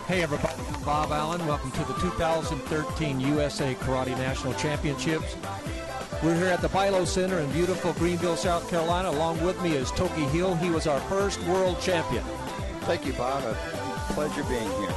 Hey everybody, I'm Bob Allen. Welcome to the 2013 USA Karate National Championships. We're here at the Bilo Center in beautiful Greenville, South Carolina. Along with me is Toki Hill. He was our first world champion. Thank you, Bob. A pleasure being here.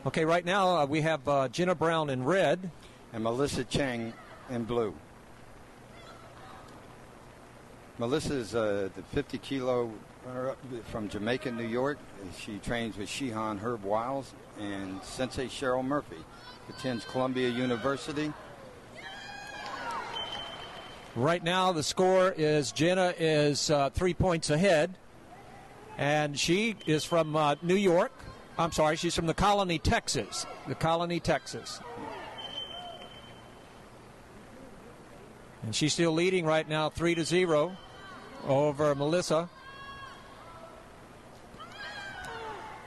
Okay, right now we have Jenna Brown in red. And Melissa Cheung in blue. Melissa is the 50-kilo runner-up from Jamaica, New York. She trains with Shihan Herb Wiles and Sensei Cheryl Murphy. Attends Columbia University. Right now the score is Jenna is 3 points ahead. And she is from New York. I'm sorry, she's from the Colony, Texas. The Colony, Texas. And she's still leading right now 3-0 over Melissa.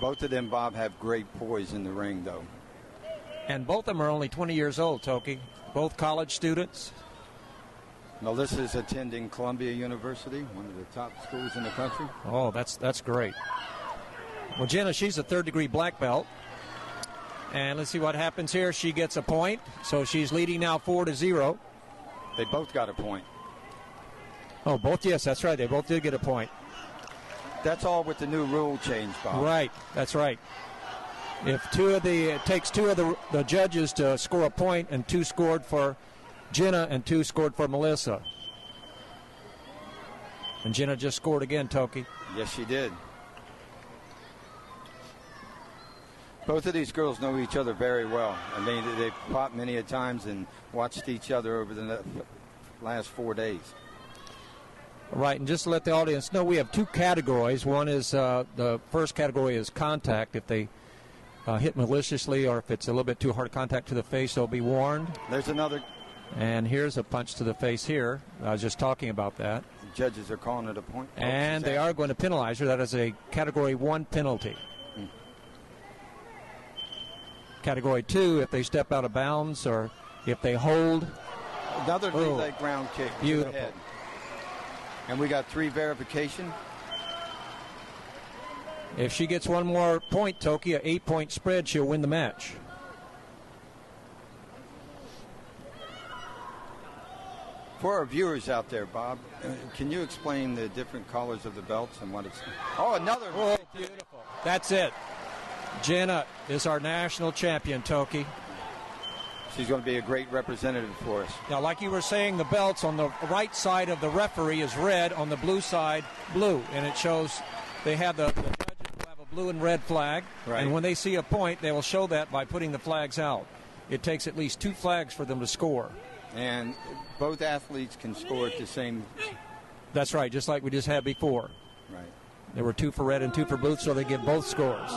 Both of them, Bob, have great poise in the ring, though. And both of them are only 20 years old, Toki. Both college students. Melissa's attending Columbia University, one of the top schools in the country. Oh, that's great. Well, Jenna, she's a third-degree black belt. And let's see what happens here. She gets a point, so she's leading now 4-0. They both got a point. Oh, both? Yes, that's right. They both did get a point. That's all with the new rule change, Bob. Right, that's right. If it takes two of the judges to score a point, and 2 scored for Jenna and 2 scored for Melissa. And Jenna just scored again, Toki. Yes, she did. Both of these girls know each other very well. I mean, they've fought many a times and watched each other over the last 4 days. Right, and just to let the audience know, we have two categories. One is the first category is contact. If they hit maliciously or if it's a little bit too hard contact to the face, they'll be warned. There's another. And here's a punch to the face here. I was just talking about that. The judges are calling it a point. And they are going to penalize her. That is a Category 1 penalty. Category 2, if they step out of bounds or if they hold. Another knee leg ground kick to the head. And we got 3 verification. If she gets one more point, Toki, an 8-point spread, she'll win the match. For our viewers out there, Bob, can you explain the different colors of the belts and what it's... Oh, another... Oh, beautiful. That's it. Jenna is our national champion, Toki. She's going to be a great representative for us. Now, like you were saying, the belts on the right side of the referee is red, on the blue side, blue. And it shows they have the judges will have a blue and red flag. Right. And when they see a point, they will show that by putting the flags out. It takes at least 2 flags for them to score. And both athletes can score at the same... That's right, just like we just had before. Right. There were 2 for red and 2 for blue, so they give both scores.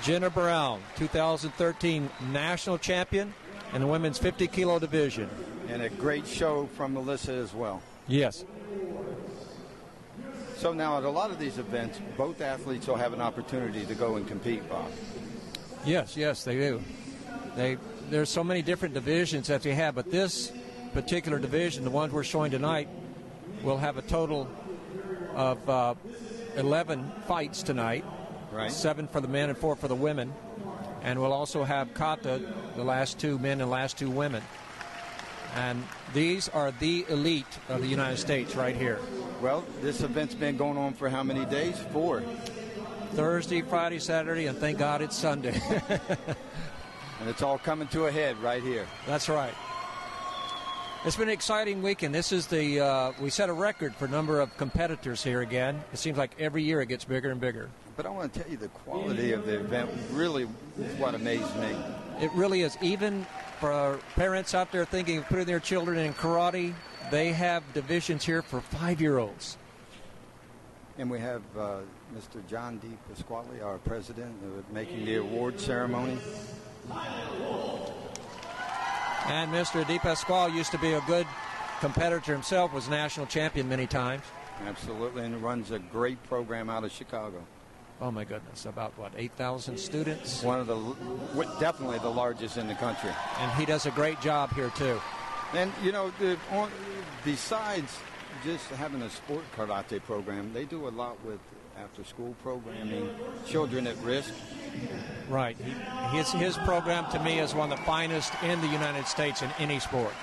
Jenna Brown, 2013 national champion in the women's 50-kilo division. And a great show from Melissa as well. Yes. So now at a lot of these events, both athletes will have an opportunity to go and compete, Bob. Yes, they do. There's so many different divisions that they have, but this particular division, the ones we're showing tonight, will have a total of 11 fights tonight. Right. 7 for the men and 4 for the women. And we'll also have Kata, the last 2 men and last 2 women. And these are the elite of the United States right here. Well, this event's been going on for how many days? 4. Thursday, Friday, Saturday, and thank God it's Sunday. And it's all coming to a head right here. That's right. It's been an exciting weekend. This is we set a record for number of competitors here again. It seems like every year it gets bigger and bigger. But I want to tell you, the quality of the event really is what amazed me. It really is. Even for our parents out there thinking of putting their children in karate, they have divisions here for 5-year-olds. And we have Mr. John D. Pasquale, our president, making the award ceremony. And Mr. Di Pasquale used to be a good competitor himself, was national champion many times. Absolutely, and runs a great program out of Chicago. Oh, my goodness, about, 8,000 students? One of definitely the largest in the country. And he does a great job here, too. And, besides just having a sport karate program, they do a lot with after-school programming, children at risk. Right. His program, to me, is one of the finest in the United States in any sport.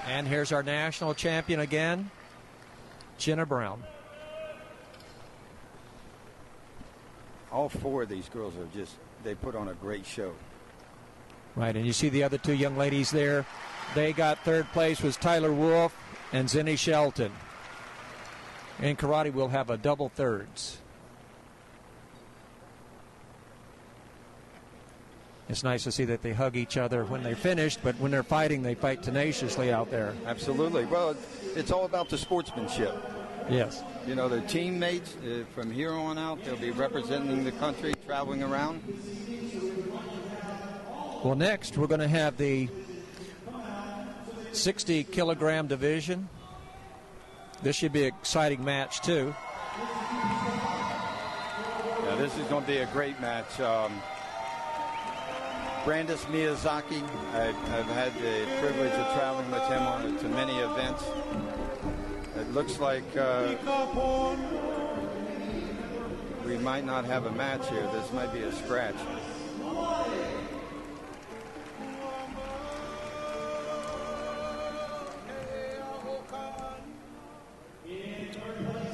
And here's our national champion again, Jenna Brown. All 4 of these girls they put on a great show. Right, and you see the other 2 young ladies there. They got 3rd place was Tyler Wolf and Zenny Shelton. In karate, we'll have a double thirds. It's nice to see that they hug each other when they're finished, but when they're fighting, they fight tenaciously out there. Absolutely. Well, it's all about the sportsmanship. Yes. Their teammates, from here on out, they'll be representing the country, traveling around. Well, next, we're going to have the 60-kilogram division. This should be an exciting match, too. Yeah, this is going to be a great match. Brandis Miyazaki, I've had the privilege of traveling with him to many events. It looks like we might not have a match here. This might be a scratch.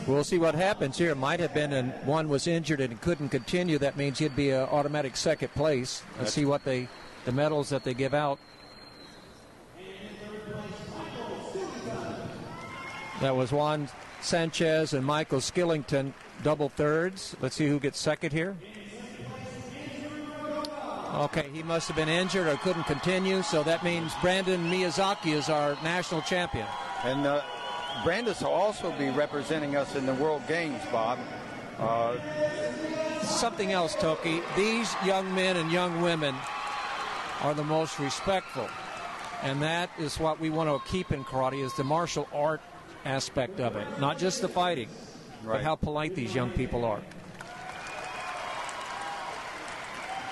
We'll see what happens here. It might have been, and one was injured and couldn't continue. That means he'd be an automatic 2nd place. Let's see what the medals that they give out. That was Juan Sanchez and Michael Skillington double thirds. Let's see who gets second here. Okay, he must have been injured or couldn't continue, so that means Brandon Miyazaki is our national champion. And Brandis will also be representing us in the World Games, Bob. Something else, Toki. These young men and young women are the most respectful, and that is what we want to keep in karate, is the martial art aspect of it, not just the fighting, but how polite these young people are.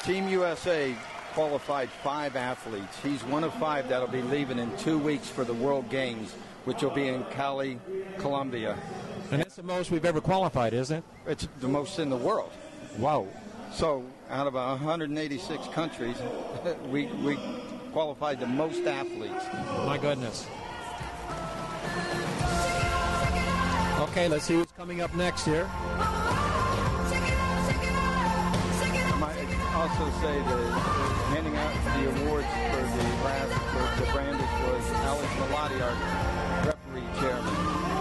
Team USA qualified 5 athletes. He's one of 5 that'll be leaving in 2 weeks for the World Games, which will be in Cali, Colombia. And it's the most we've ever qualified, isn't it? It's the most in the world. Wow. So out of 186 countries, we qualified the most athletes. My goodness. Okay, let's see who's coming up next here. I might also say that handing out the awards for the Brandis was Alex Malati, our referee chairman.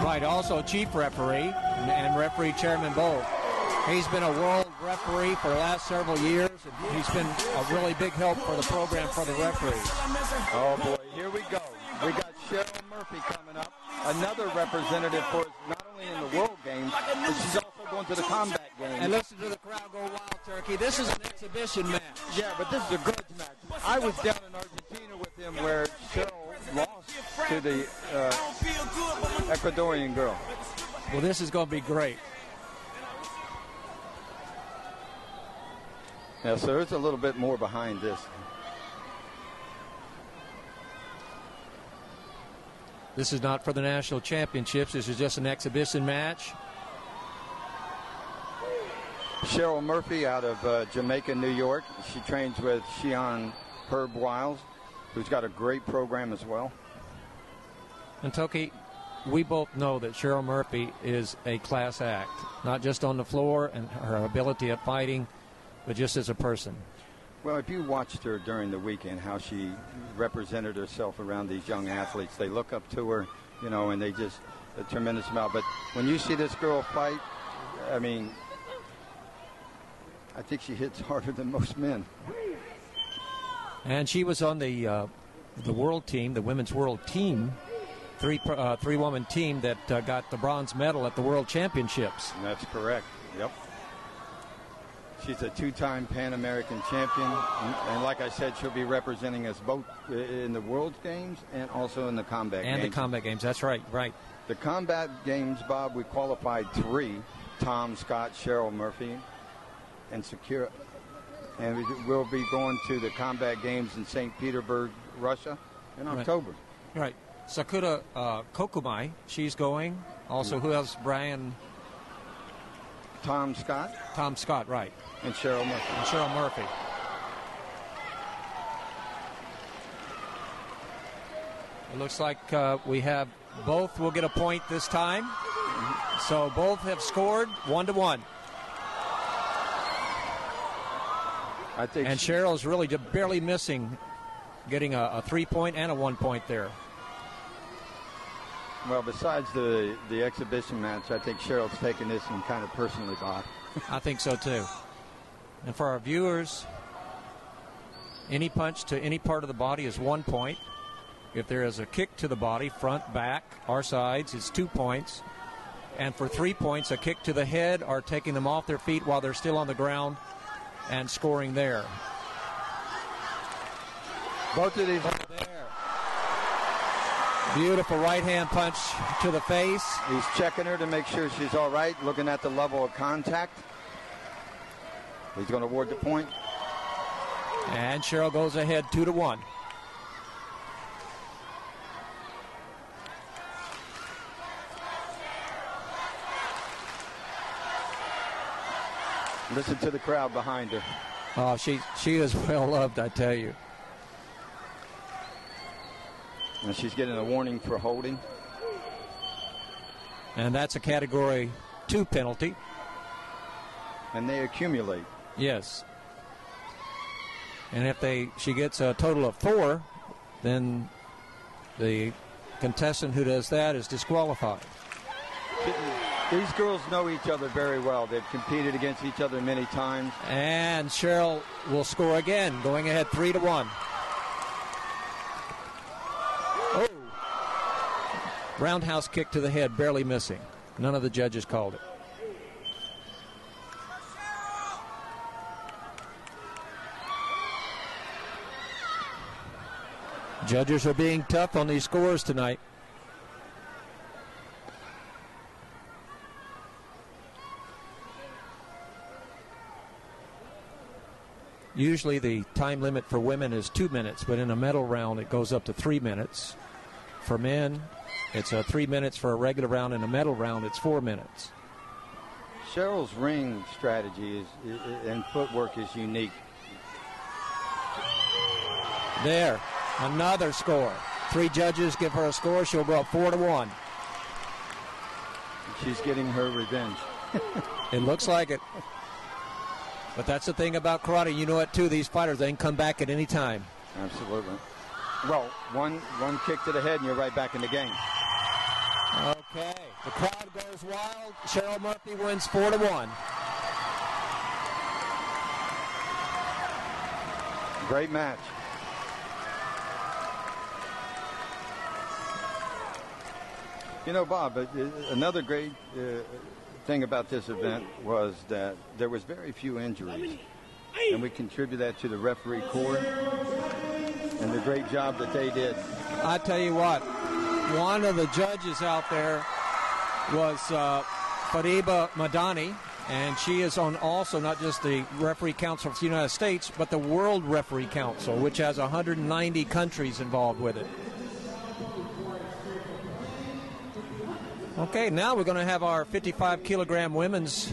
Right, also chief referee and referee chairman both. He's been a world referee for the last several years, and he's been a really big help for the program for the referees. Oh, boy, here we go. We got Cheryl Murphy coming up, another representative for us, not only in the World Games, but she's also going to the combat games. And listen to the crowd go wild, Turkey. This is an exhibition match. Yeah, but this is a grudge match. I was down in Argentina with him where Cheryl lost to the Ecuadorian girl. Well, this is going to be great. Yeah, so there's a little bit more behind this. This is not for the national championships. This is just an exhibition match. Cheryl Murphy out of Jamaica, New York. She trains with Shihan Herb Wiles, who's got a great program as well. And Toki, we both know that Cheryl Murphy is a class act, not just on the floor and her ability at fighting, but just as a person. Well, if you watched her during the weekend, how she represented herself around these young athletes, they look up to her, you know, and they just a tremendous amount. But when you see this girl fight, I mean, I think she hits harder than most men. And she was on the world team, the women's world team, three-woman team that got the bronze medal at the World Championships. And that's correct. Yep. She's a 2-time Pan American champion, and like I said, she'll be representing us both in the World Games and also in the combat games. And the combat games, that's right, right. The combat games, Bob, we qualified 3, Tom, Scott, Cheryl Murphy, and Sakura. And we'll be going to the combat games in St. Petersburg, Russia, in October. Right. Sakura Kokumai, she's going. Also, who else? Brian? Tom Scott. Tom Scott, right. And Cheryl Murphy. And Cheryl Murphy. It looks like we have both will get a point this time. So both have scored 1-1. I think and Cheryl's really barely missing, getting a 3-point and a 1-point there. Well, besides the exhibition match, I think Cheryl's taking this and kind of personally, Bob. I think so, too. And for our viewers, any punch to any part of the body is 1 point. If there is a kick to the body, front, back, or sides, it's 2 points. And for 3 points, a kick to the head or taking them off their feet while they're still on the ground and scoring there. Both of these are there. Beautiful right-hand punch to the face. He's checking her to make sure she's all right, looking at the level of contact. He's going to award the point. And Cheryl goes ahead 2-1. Listen to the crowd behind her. Oh, she is well loved, I tell you. And she's getting a warning for holding. And that's a Category 2 penalty. And they accumulate. Yes. And if she gets a total of 4, then the contestant who does that is disqualified. These girls know each other very well. They've competed against each other many times. And Cheryl will score again, going ahead 3-1. Oh! Roundhouse kick to the head, barely missing. None of the judges called it. Judges are being tough on these scores tonight. Usually the time limit for women is 2 minutes, but in a medal round it goes up to 3 minutes. For men, it's 3 minutes for a regular round. In a medal round, it's 4 minutes. Cheryl's ring strategy and footwork is unique. There, another score. 3 judges give her a score. She'll go up 4-1. She's getting her revenge. It looks like it. But that's the thing about karate. You know it, too. These fighters, they can come back at any time. Absolutely. Well, one kick to the head and you're right back in the game. Okay. The crowd goes wild. Cheryl Murphy wins 4-1. Great match. You know, Bob, another great thing about this event was that there was very few injuries, and we contribute that to the referee corps and the great job that they did. I tell you what, one of the judges out there was Fariba Madani, and she is on also not just the Referee Council of the United States, but the World Referee Council, which has 190 countries involved with it. Okay, now we're going to have our 55-kilogram women's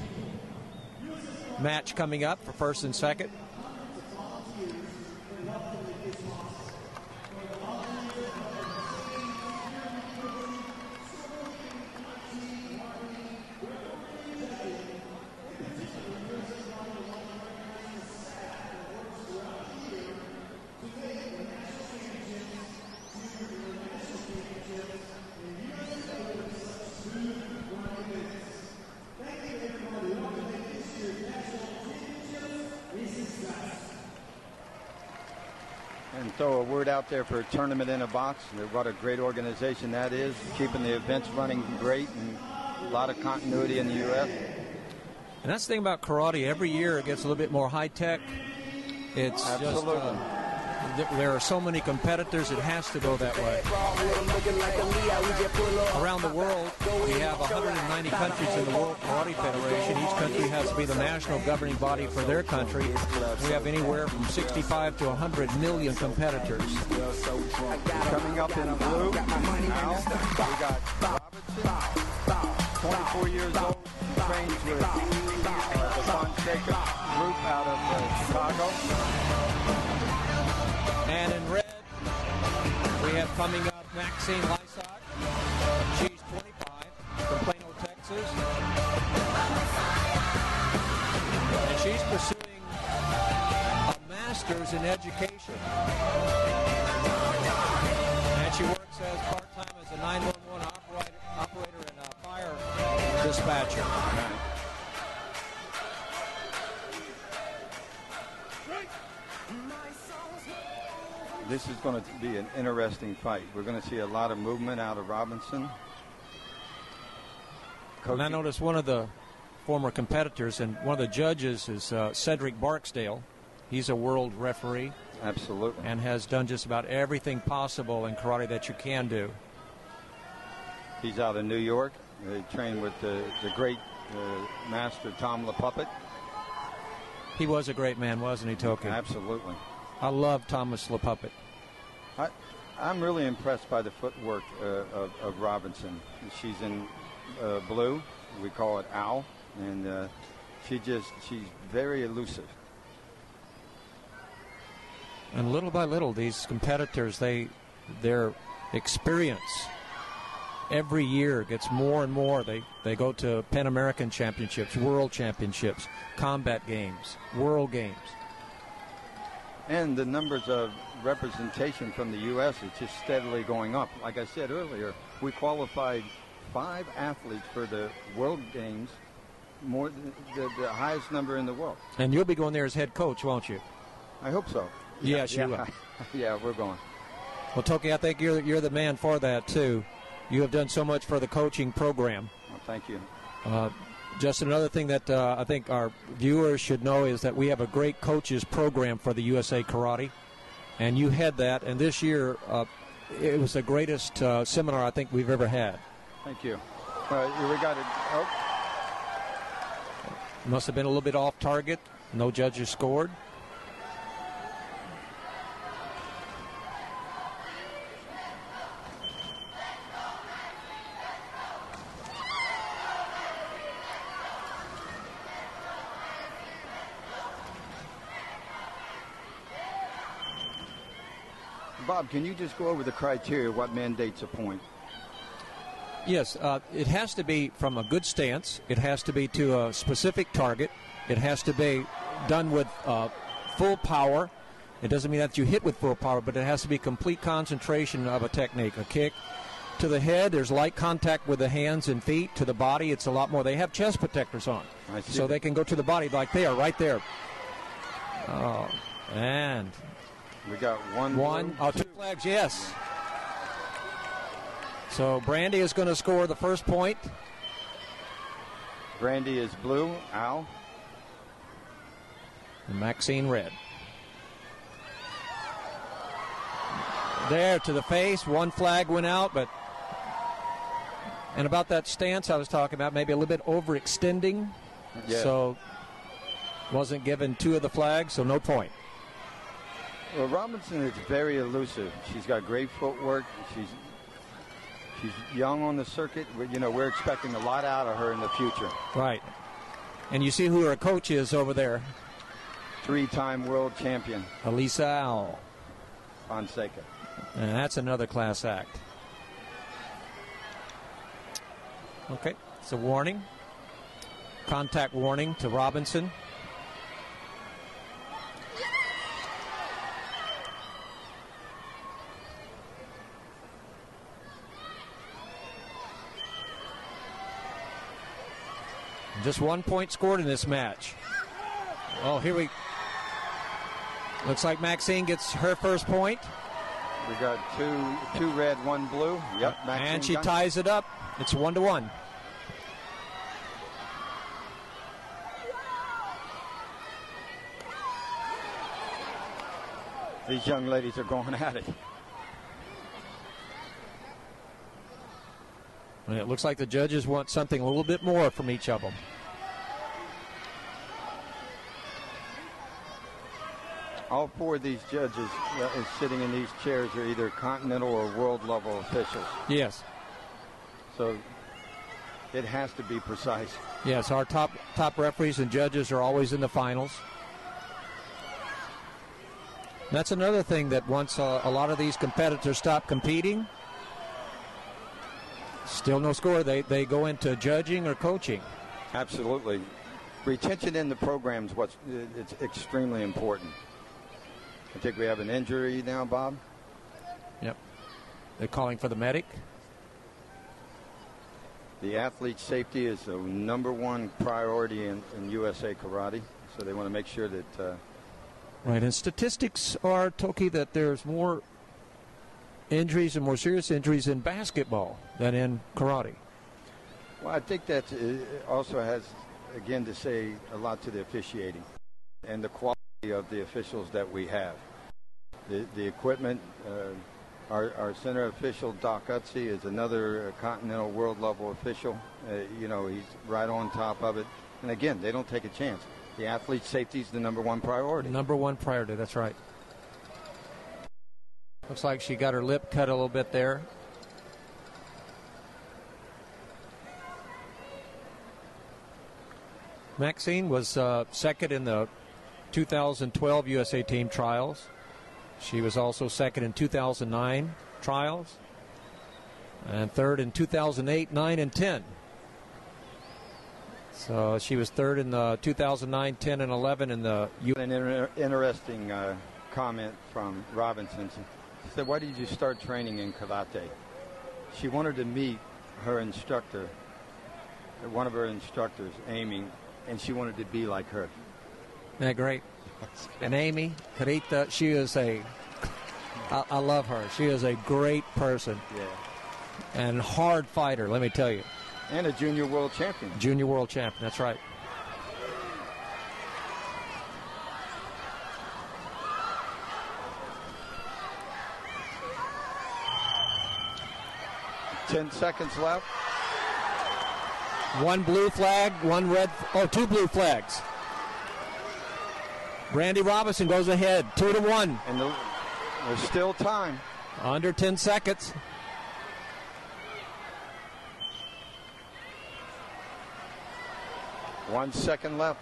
match coming up for first and second. Throw a word out there for a tournament in a box. What a great organization that is, keeping the events running great and a lot of continuity in the U.S. And that's the thing about karate. Every year it gets a little bit more high-tech. It's absolutely. There are so many competitors, it has to go that way. Around the world, we have 190 countries in the World Karate Federation. Each country has to be the national governing body for their country. We have anywhere from 65 to 100 million competitors. Coming up in blue, now we got Robinson, 24 years old, trains with the Fonseca group out of Chicago. And in red, we have coming up Maxine Lisot. She's 25 from Plano, Texas. And she's pursuing a master's in education. And she works as part-time as a 911 operator and a fire dispatcher. This is going to be an interesting fight. We're going to see a lot of movement out of Robinson. And I noticed one of the former competitors and one of the judges is Cedric Barksdale. He's a world referee. Absolutely. And has done just about everything possible in karate that you can do. He's out of New York. He trained with the great master Tom LaPuppet. He was a great man, wasn't he, Toki? Absolutely. I love Thomas LaPuppet. I'm really impressed by the footwork of Robinson. She's in blue. We call it Owl. And she's very elusive. And little by little, these competitors, their experience every year gets more and more. They go to Pan American Championships, World Championships, Combat Games, World Games. And the numbers of representation from the U.S. is just steadily going up. Like I said earlier, we qualified 5 athletes for the World Games, more than the highest number in the world. And you'll be going there as head coach, won't you? I hope so. Yes, you will. Yeah, we're going. Well, Toki, I think you're the man for that, too. You have done so much for the coaching program. Well, thank you. Just another thing that I think our viewers should know is that we have a great coaches program for the USA Karate, and you had that. And this year, it was the greatest seminar I think we've ever had. Thank you. We got it. Oh. Must have been a little bit off target. No judges scored. Bob, can you just go over the criteria, what mandates a point? Yes, it has to be from a good stance. It has to be to a specific target. It has to be done with full power. It doesn't mean that you hit with full power, but it has to be complete concentration of a technique. A kick to the head, there's light contact with the hands and feet. To the body, it's a lot more. They have chest protectors on, so they can go to the body like they are right there. Oh, and we got one. Oh, 2 flags, yes. So Brandi is going to score the first point. Brandi is blue. Ow. And Maxine red. There to the face. 1 flag went out, but. And about that stance I was talking about, maybe a little bit overextending. Yeah. So wasn't given 2 of the flags, so no point. Well, Robinson is very elusive. She's got great footwork. She's young on the circuit. We're expecting a lot out of her in the future. Right. And you see who her coach is over there. 3-time world champion. Elisa Al. Fonseca. And that's another class act. Okay, it's a warning. Contact warning to Robinson. Just 1 point scored in this match. Oh, here we... Looks like Maxine gets her first point. We got two red, 1 blue. Yep, Maxine and she ties it up. It's 1-1. These young ladies are going at it. And it looks like the judges want something a little bit more from each of them. All 4 of these judges sitting in these chairs are either continental or world level officials. Yes. So it has to be precise. Yes, our top referees and judges are always in the finals. That's another thing that once a lot of these competitors stop competing, still no score. They go into judging or coaching. Absolutely. Retention in the program is it's extremely important. I think we have an injury now, Bob. Yep. They're calling for the medic. The athlete's safety is the #1 priority in USA Karate, so they want to make sure that... Right, and statistics are, Toki, that there's more injuries and more serious injuries in basketball than in karate. Well, I think that also has, again, to say a lot to the officiating and the quality of the officials that we have. The equipment, our center official, Doc Utsey, is another continental world level official. He's right on top of it. And again, they don't take a chance. The athlete's safety is the #1 priority. #1 priority, that's right. Looks like she got her lip cut a little bit there. Maxine was second in the 2012 USA team trials. She was also second in 2009 trials. And third in 2008, 9, and 10. So she was third in the 2009, 10, and 11 in the... An interesting comment from Robinson. She said, why did you start training in karate? She wanted to meet her instructor, one of her instructors, Amy, and she wanted to be like her. Isn't that great? And Amy, Carita, she is I love her. She is a great person. Yeah. And hard fighter, let me tell you. And a junior world champion. Junior world champion, that's right. Ten seconds left. One blue flag, one red. Oh, two blue flags. Brandi Robinson goes ahead, 2-1. And there's still time. Under 10 seconds. One second left.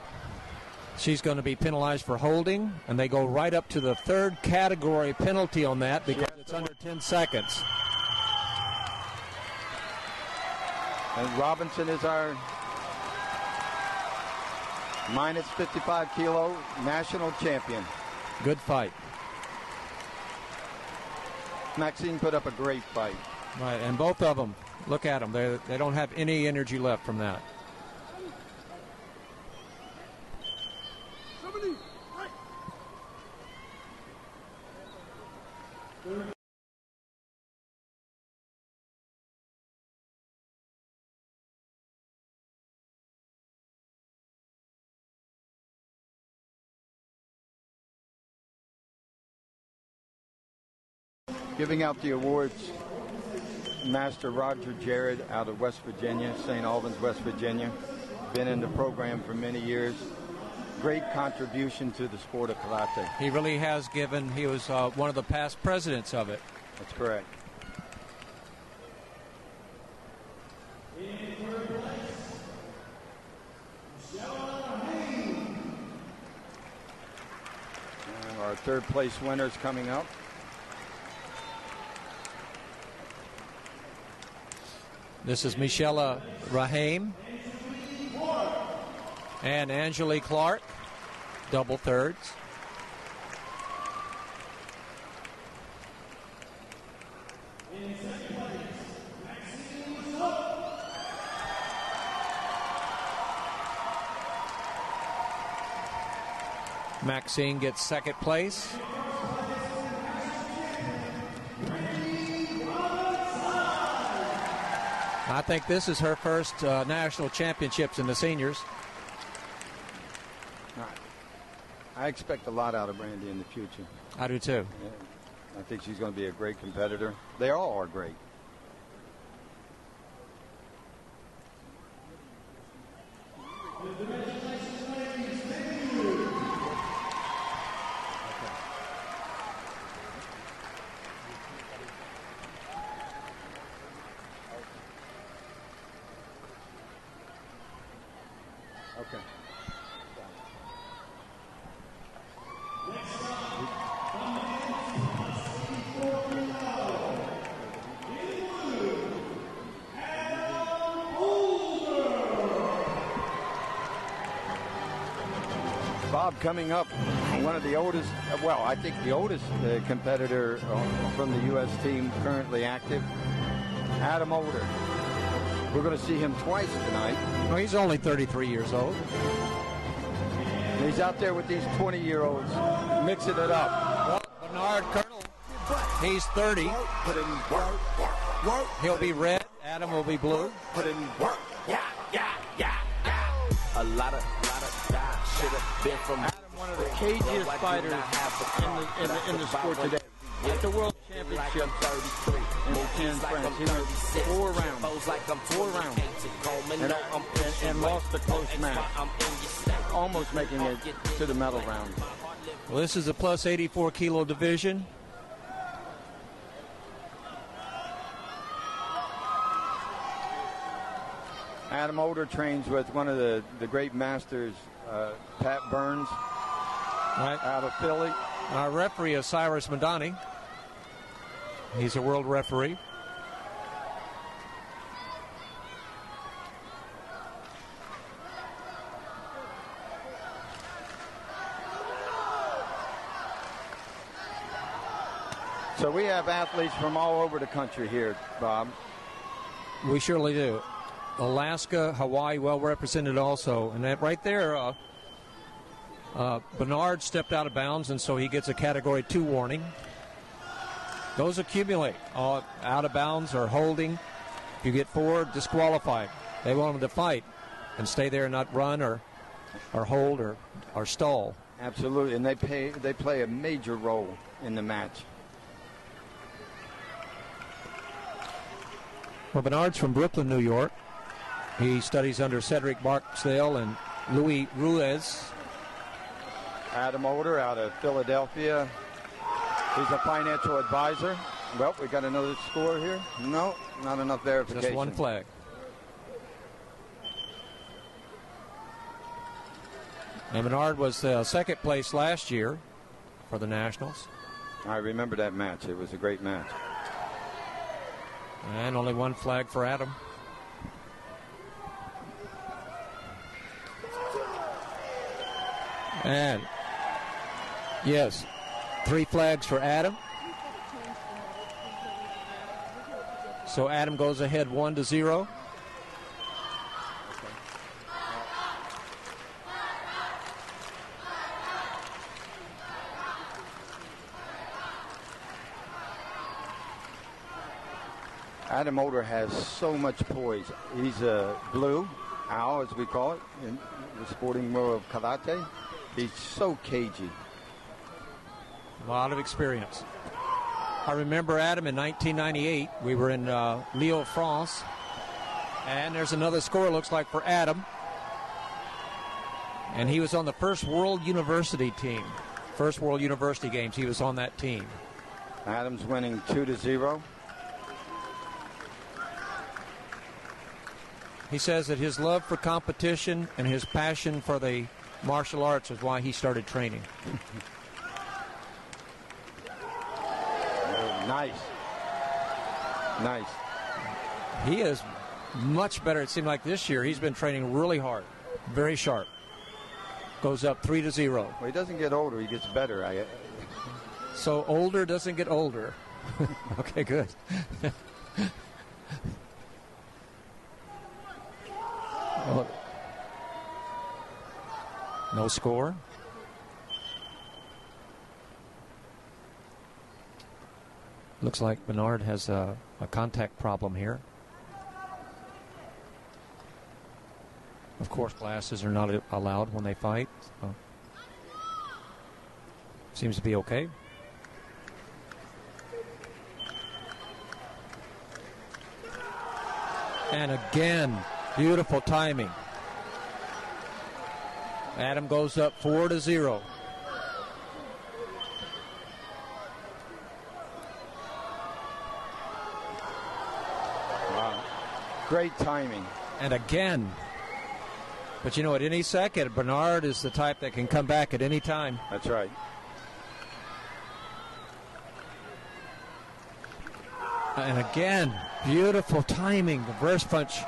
She's going to be penalized for holding, and they go right up to the third category penalty on that because it's under 10 seconds. And Robinson is our minus 55 kilo national champion. Good fight. Maxine put up a great fight. Right, and both of them, look at them. They don't have any energy left from that. Giving out the awards, Master Roger Jared out of West Virginia, St. Albans, West Virginia. Been in the program for many years. Great contribution to the sport of karate. He really has given. He was one of the past presidents of it. That's correct. And our third place winners coming up. This is Michelle Rahaim and Angelique Clark, double thirds. Maxine gets second place. I think this is her first national championships in the seniors. I expect a lot out of Brandi in the future. I do too. I think she's going to be a great competitor. They all are great. Okay. Bob coming up, one of the oldest, well, I think the oldest competitor from the U.S. team currently active, Adam Older. We're going to see him twice tonight. Well, he's only 33 years old. And he's out there with these 20-year-olds, mixing it up. Well, Bernard Colonel, he's 30. Put in work. He'll be red. Adam will be blue. Put in work. Yeah. A lot of guys should have been from Adam, one of the cagiest fighters in the sport today. At the World Championship in France, he went 4 rounds, and lost the close match, almost making it to the medal round. Well, this is a plus 84 kilo division. Adam Older trains with one of the great masters, Pat Burns, Right. out of Philly. Our referee is Cyrus Madani. He's a world referee. So we have athletes from all over the country here, Bob. We surely do. Alaska, Hawaii, well represented also. And that right there, Bernard stepped out of bounds, and so he gets a Category 2 warning. Those accumulate. Out of bounds or holding. If you get 4, disqualified. They want them to fight and stay there and not run or hold or stall. Absolutely, and they play a major role in the match. Well, Bernard's from Brooklyn, New York. He studies under Cedric Barksdale and Louis Ruiz. Adam Older out of Philadelphia. He's a financial advisor. Well, we got another score here. No, not enough verification. Just one flag. And Bernard was second place last year for the Nationals. I remember that match. It was a great match. And only one flag for Adam. And yes, 3 flags for Adam. So Adam goes ahead 1-0. Adam Older has so much poise. He's a blue, owl as we call it, in the sporting world of karate. He's so cagey. A lot of experience. I remember Adam in 1998. We were in Lille, France. And there's another score, looks like, for Adam. And he was on the first World University team. First World University Games. He was on that team. Adam's winning 2-0. He says that his love for competition and his passion for the martial arts is why he started training. Nice. Nice. He is much better. It seemed like this year he's been training really hard. Very sharp. Goes up 3-0. Well, he doesn't get older. He gets better. So older doesn't get older. Okay, good. Well, no score. Looks like Bernard has a contact problem here. Of course, glasses are not allowed when they fight. So. Seems to be okay. And again, beautiful timing. Adam goes up 4-0. Wow. Great timing. And again. But you know, at any second, Bernard is the type that can come back at any time. That's right. And again, beautiful timing, the reverse punch.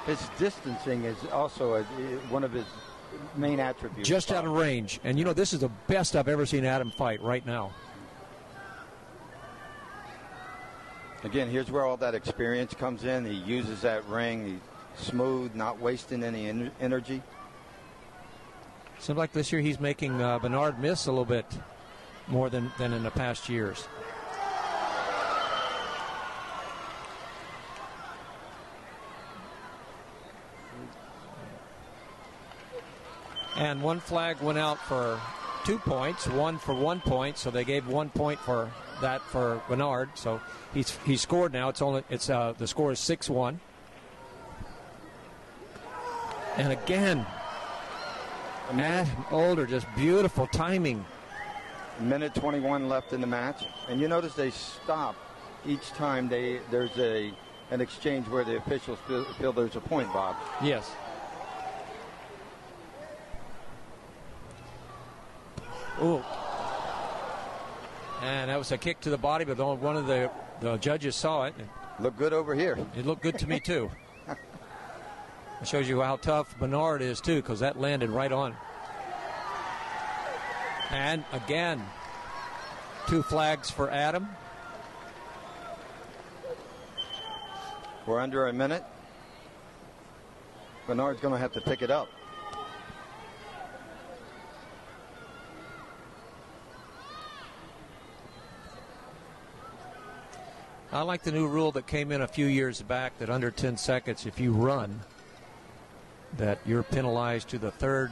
His distancing is also one of his main attributes. Just out of range. And you know, this is the best I've ever seen Adam fight right now. Again, here's where all that experience comes in. He uses that ring. He's smooth, not wasting any energy. Seems like this year he's making Bernard miss a little bit more than in the past years. And one flag went out for 2 points, one for 1 point, so they gave 1 point for that for Bernard. So he's scored now. The score is 6-1. And again, Adam Older, just beautiful timing. Minute 21 left in the match, and you notice they stop each time there's an exchange where the officials feel there's a point, Bob. Yes. Ooh. And that was a kick to the body, but one of the judges saw it. Looked good over here. It looked good to me, too. It shows you how tough Bernard is, too, because that landed right on. And again, 2 flags for Adam. We're under a minute. Bernard's going to have to pick it up. I like the new rule that came in a few years back that under 10 seconds, if you run, that you're penalized to the third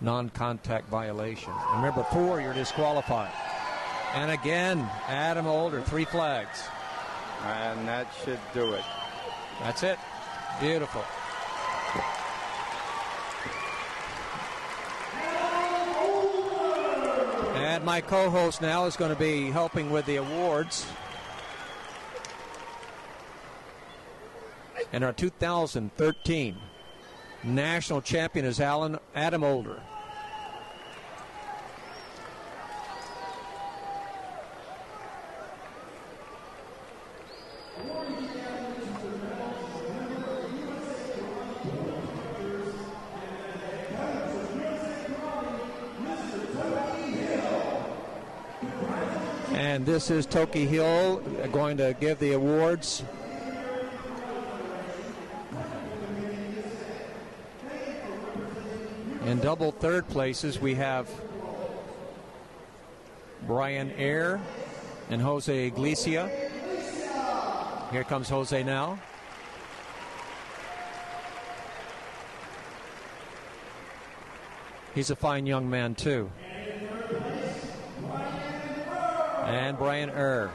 non-contact violation. And remember, 4, you're disqualified. And again, Adam Older, 3 flags. And that should do it. That's it. Beautiful. And my co-host now is going to be helping with the awards. And our 2013 national champion is Adam Older. And this is Toki Hill going to give the awards. In double third places, we have Brian Eyre and Jose Iglesias. Here comes Jose now. He's a fine young man, too. And Brian Eyre.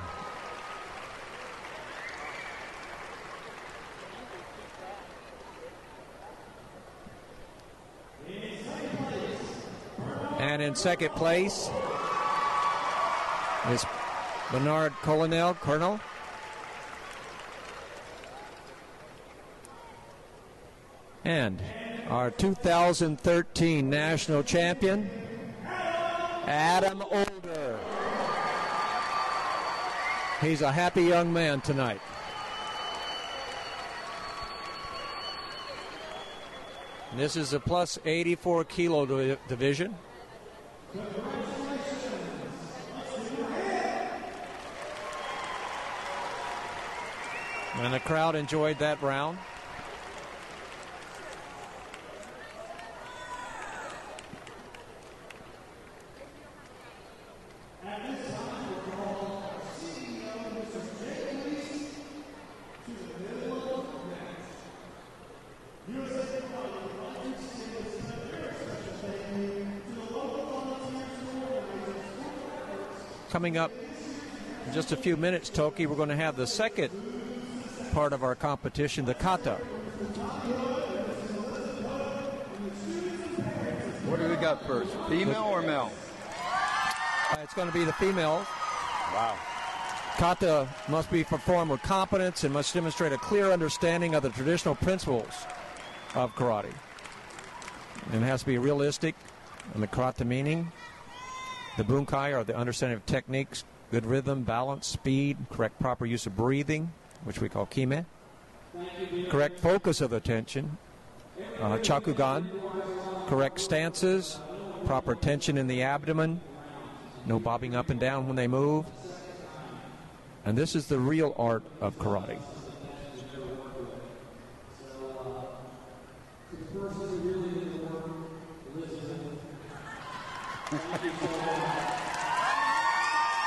And in second place is Bernard Colonel. And our 2013 national champion, Adam Older. He's a happy young man tonight. This is a plus 84 kilo division. And the crowd enjoyed that round. Coming up in just a few minutes, Toki, we're going to have the second part of our competition, the Kata. What do we got first, female or male? It's going to be the female. Wow. Kata must be performed with competence and must demonstrate a clear understanding of the traditional principles of karate. And it has to be realistic in the karate meaning. The bunkai, or the understanding of techniques, good rhythm, balance, speed, correct proper use of breathing, which we call kime, correct focus of attention, chakugan, correct stances, proper tension in the abdomen, no bobbing up and down when they move. And this is the real art of karate.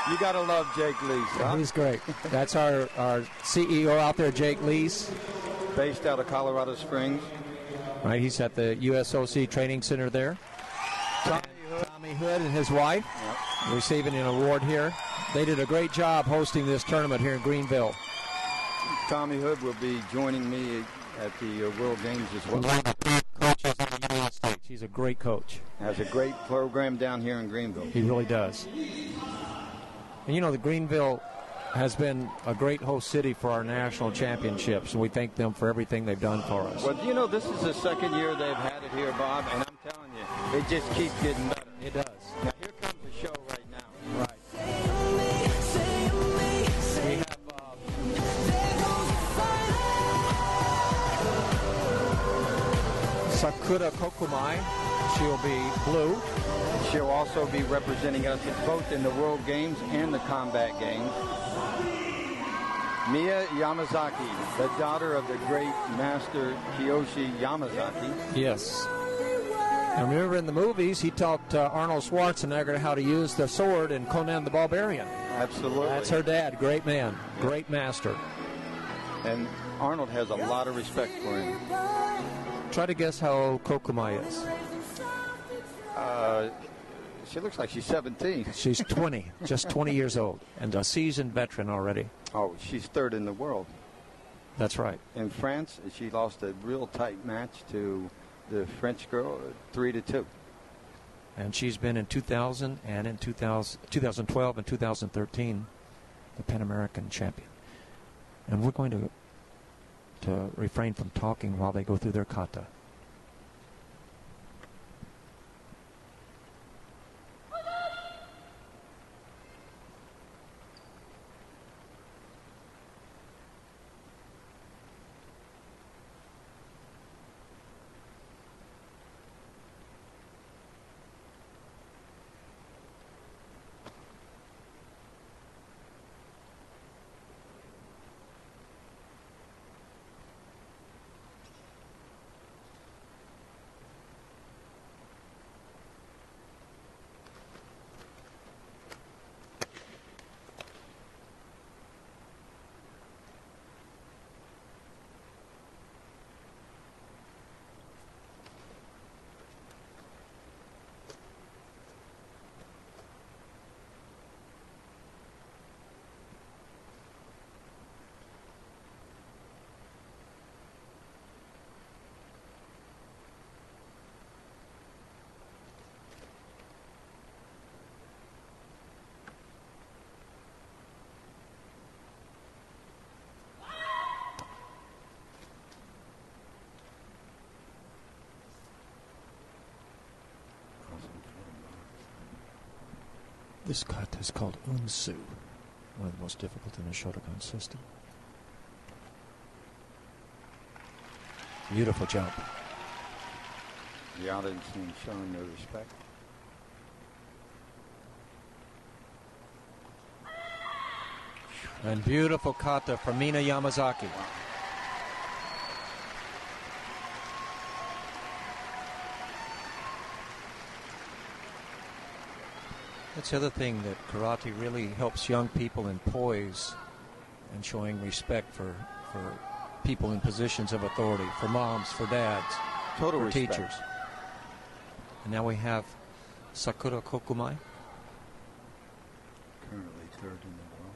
You got to love Jake Leese, huh? He's great. That's our CEO out there, Jake Leese. Based out of Colorado Springs. Right, he's at the USOC Training Center there. Tommy Hood and his wife receiving an award here. They did a great job hosting this tournament here in Greenville. Tommy Hood will be joining me at the World Games as well. Coaches in the United States. He's a great coach. Has a great program down here in Greenville. He really does. And you know, the Greenville has been a great host city for our national championships, and we thank them for everything they've done for us. Well, you know, this is the second year they've had it here, Bob, and I'm telling you, it just keeps getting better. It does. Now, here comes the show right now. Right. We have Sakura Kokumai. She'll be blue. She'll also be representing us both in the World Games and the Combat Games. Mia Yamazaki, the daughter of the great master Kiyoshi Yamazaki. Yes. And remember in the movies, he taught Arnold Schwarzenegger how to use the sword in Conan the Barbarian. Absolutely. That's her dad. Great man. Great master. And Arnold has a lot of respect for him. Try to guess how old Kokumai is. She looks like she's 17. She's 20, just 20 years old, and a seasoned veteran already. Oh, she's third in the world. That's right. In France, she lost a real tight match to the French girl, 3-2. And she's been in 2000 and in 2012 and 2013 the Pan American champion. And we're going to refrain from talking while they go through their kata. This kata is called unsu, one of the most difficult in the Shotokan system. Beautiful jump. The audience is showing their respect. And beautiful kata from Mina Yamazaki. That's the other thing, that karate really helps young people in poise and showing respect for people in positions of authority, for moms, for dads, Total for respect. teachers. And now we have Sakura Kokumai. Currently third in the world.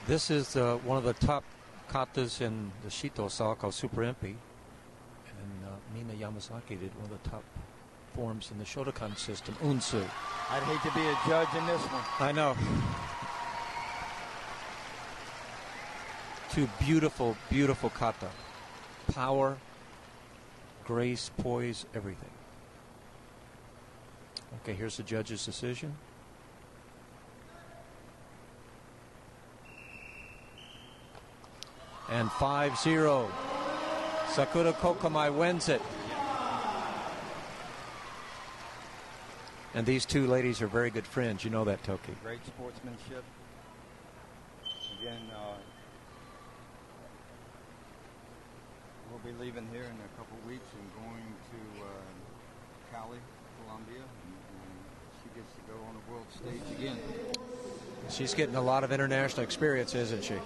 This is one of the top katas in the Shito-sa called Super Impi. And Mina Yamazaki did one of the top forms in the Shotokan system, Unsu. I'd hate to be a judge in this one. I know. Two beautiful, beautiful kata. Power, grace, poise, everything. Okay, here's the judge's decision. And 5-0. Sakura Kokumai wins it. And these two ladies are very good friends. You know that, Toki. Great sportsmanship. Again, we'll be leaving here in a couple weeks and going to Cali, Colombia. And she gets to go on the world stage again. She's getting a lot of international experience, isn't she?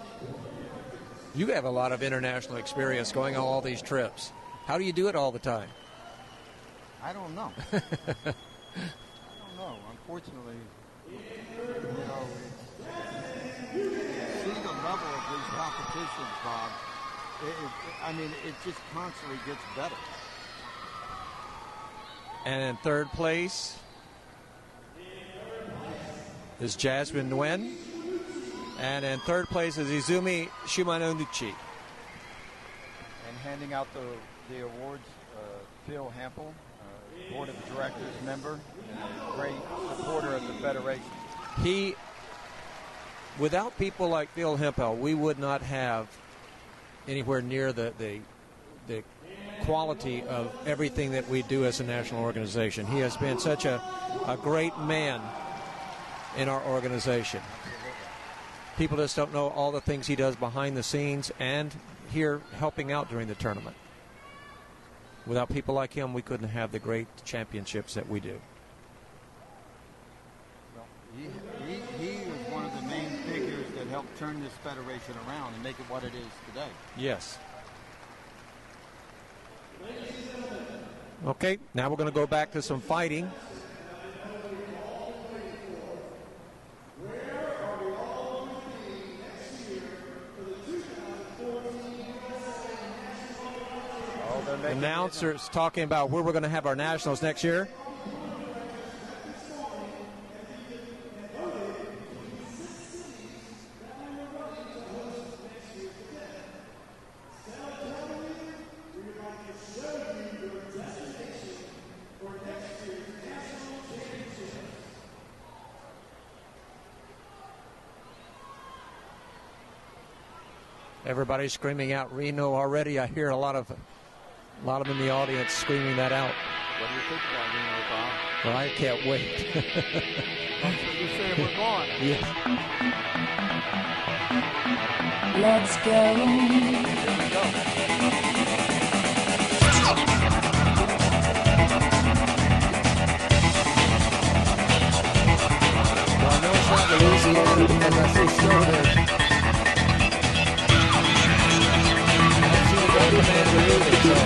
You have a lot of international experience going on all these trips. How do you do it all the time? I don't know. I don't know. Unfortunately, you know, see the level of these competitions, Bob. I mean, it just constantly gets better. And in third place is Jasmine Nguyen. And in third place is Izumi Shimanuchi. And handing out the awards, Phil Hampel, Board of Directors member, and a great supporter of the Federation. Without people like Phil Hempel, we would not have anywhere near the quality of everything that we do as a national organization. He has been such a great man in our organization. People just don't know all the things he does behind the scenes and here helping out during the tournament. Without people like him, we couldn't have the great championships that we do. Well, he was one of the main figures that helped turn this federation around and make it what it is today. Yes. Okay, now we're going to go back to some fighting. Announcers talking about where we're going to have our nationals next year. Everybody's screaming out Reno already. I hear a lot of them in the audience screaming that out. What do you think about Reno, Bob? Well, I can't wait. That's what you said we're going. Yeah. Let's go. Well, I know it's not Louisiana because I see snow there. I've seen the commander moving, so.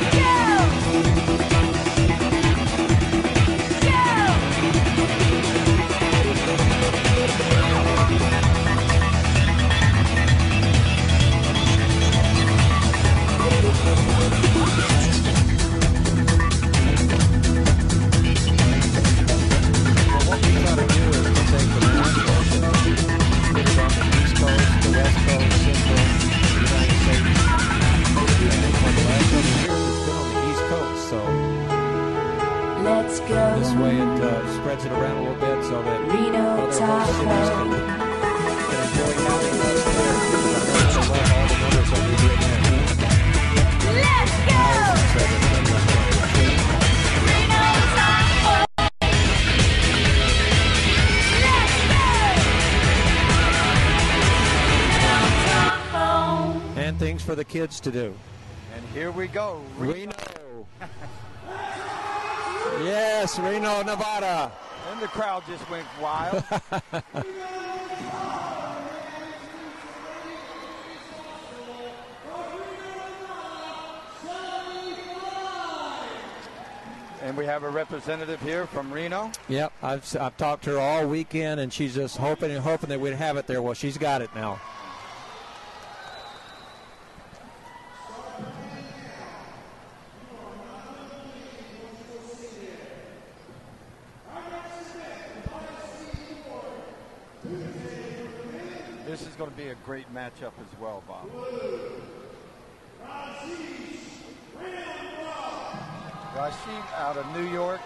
This way it spreads it around a little bit so that other host cities can enjoy having us there. Because I know they love all the numbers that we bring in. Let's go! And things for the kids to do. And here we go. Reno. Yes, Reno, Nevada. And the crowd just went wild. And we have a representative here from Reno. Yep, I've talked to her all weekend, and she's just hoping that we'd have it there. Well, she's got it now. going to be a great matchup as well, Bob. Rashid out of New York.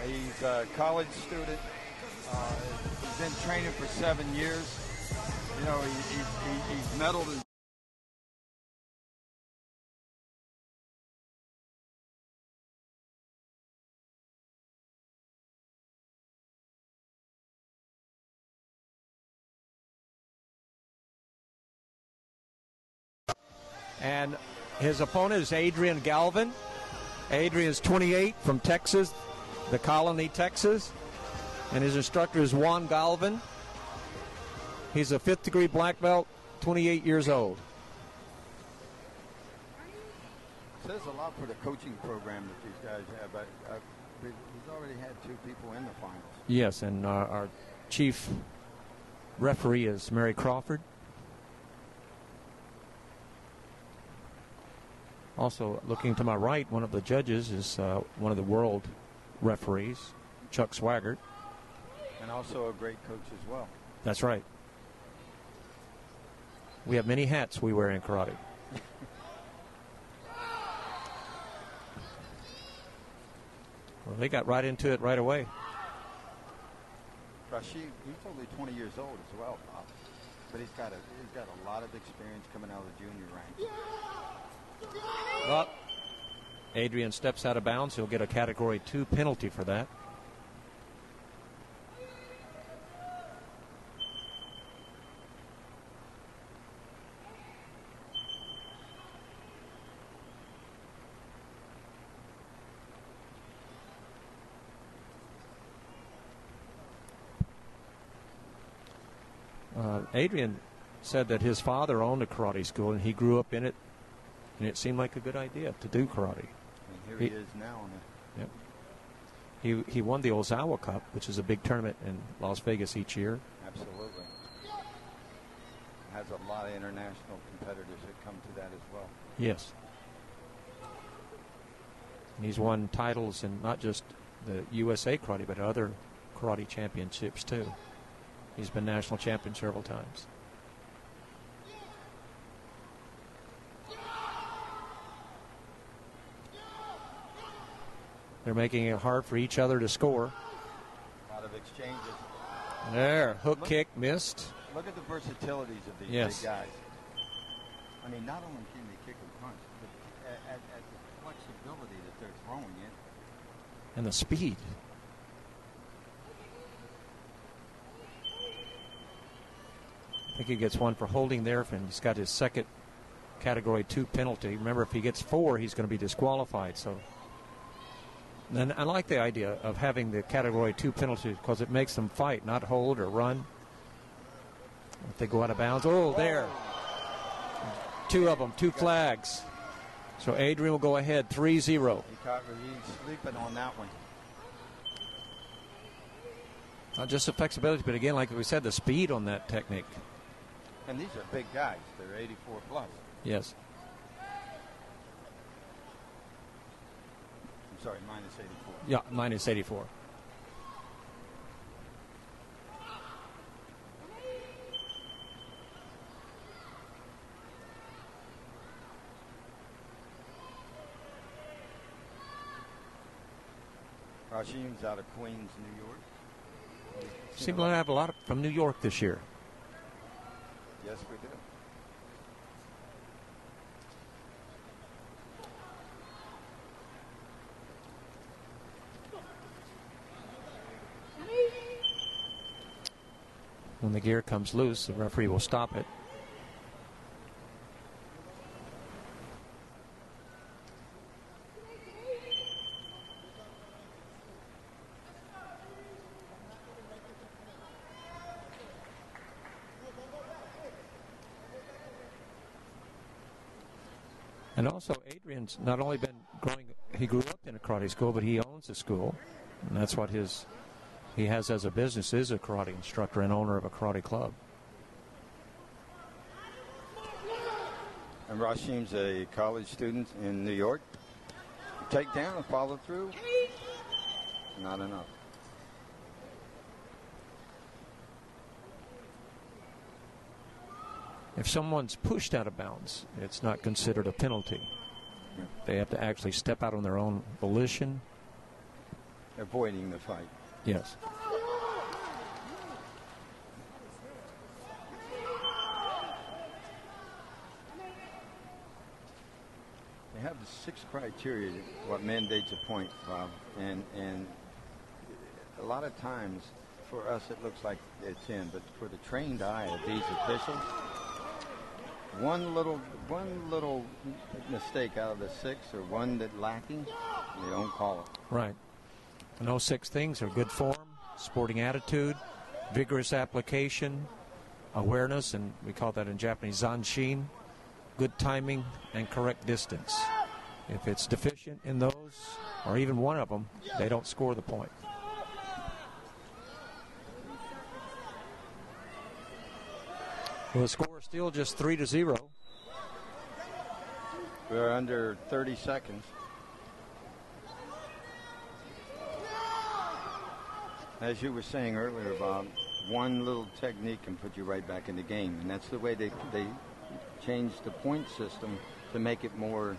He's a college student. He's been training for 7 years. You know, he's medaled in. And his opponent is Adrian Galvan. Adrian is 28 from Texas, the Colony, Texas. And his instructor is Juan Galvan. He's a 5th degree black belt, 28 years old. Says a lot for the coaching program that these guys have. But he's already had 2 people in the finals. Yes, and our chief referee is Mary Crawford. Also, looking to my right, one of the judges is one of the world referees, Chuck Swaggart. And also a great coach as well. That's right. We have many hats we wear in karate. Well, they got right into it right away. Rashid, he's only 20 years old as well, Bob. But he's got a lot of experience coming out of the junior ranks. Well, Adrian steps out of bounds. He'll get a Category 2 penalty for that. Adrian said that his father owned a karate school and he grew up in it, and it seemed like a good idea to do karate. And here he is now. Yep. He won the Ozawa Cup, which is a big tournament in Las Vegas each year. Absolutely. Has a lot of international competitors that come to that as well. Yes. And he's won titles in not just the USA Karate, but other karate championships too. He's been national champion several times. They're making it hard for each other to score. A lot of exchanges. There, hook kick missed. Look at the versatilities of these big guys. I mean, not only can they kick and punch, but at the flexibility that they're throwing it. And the speed. I think he gets one for holding there, and he's got his second Category 2 penalty. Remember, if he gets 4, he's going to be disqualified. So, and I like the idea of having the Category 2 penalty because it makes them fight, not hold or run. If they go out of bounds, there. 2 of them, 2 flags. So Adrian will go ahead 3-0. He's sleeping on that one. Not just the flexibility, but again, like we said, the speed on that technique. And these are big guys. They're 84 plus. Yes. I'm sorry, minus 84. Yeah, minus 84. Rashim's out of Queens, New York. Seem to have a lot from New York this year. Yes, we do. When the gear comes loose, the referee will stop it. And also, Adrian's not only been he grew up in a karate school, but he owns a school. And that's what he has as a business, is a karate instructor and owner of a karate club. And Rashim's a college student in New York. Take down and follow through. Not enough. If someone's pushed out of bounds, it's not considered a penalty. They have to actually step out on their own volition. Avoiding the fight. Yes. They have the 6 criteria what mandates a point, Bob, and a lot of times for us it looks like it's in, but for the trained eye of these officials, one little mistake out of the 6 or one that lacking, they don't call it. Right. And those 6 things are good form, sporting attitude, vigorous application, awareness, and we call that in Japanese zanshin, good timing, and correct distance. If it's deficient in those, or even one of them, they don't score the point. Well, the score is still just 3-0. We're under 30 seconds. As you were saying earlier, Bob, one little technique can put you right back in the game, and that's the way they changed the point system to make it more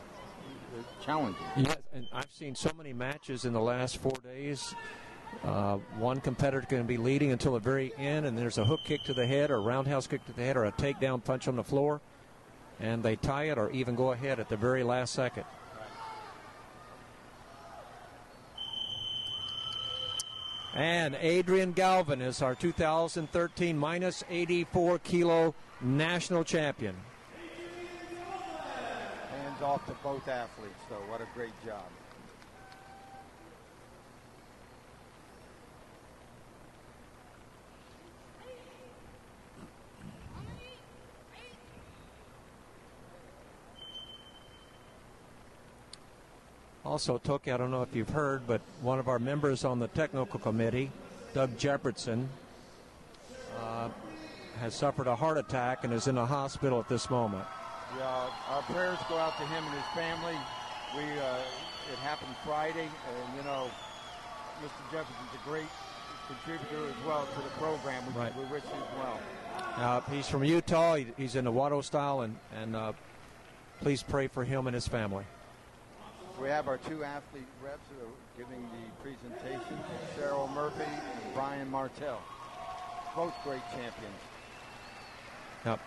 challenging. Yes, and I've seen so many matches in the last 4 days. One competitor can be leading until the very end, and there's a hook kick to the head or a roundhouse kick to the head or a takedown punch on the floor, and they tie it or even go ahead at the very last second. And Adrian Galvan is our 2013 minus 84 kilo national champion. Hands off to both athletes, though. What a great job. Also, Toki, I don't know if you've heard, but one of our members on the technical committee, Doug Jefferson, has suffered a heart attack and is in a hospital at this moment. Yeah, our prayers go out to him and his family. It happened Friday, and, you know, Mr. Jefferson's a great contributor as well to the program. We wish him well. He's from Utah. He's in the Wado style, and please pray for him and his family. We have our 2 athlete reps who are giving the presentation, Cheryl Murphy and Brian Martell. Both great champions. Yep.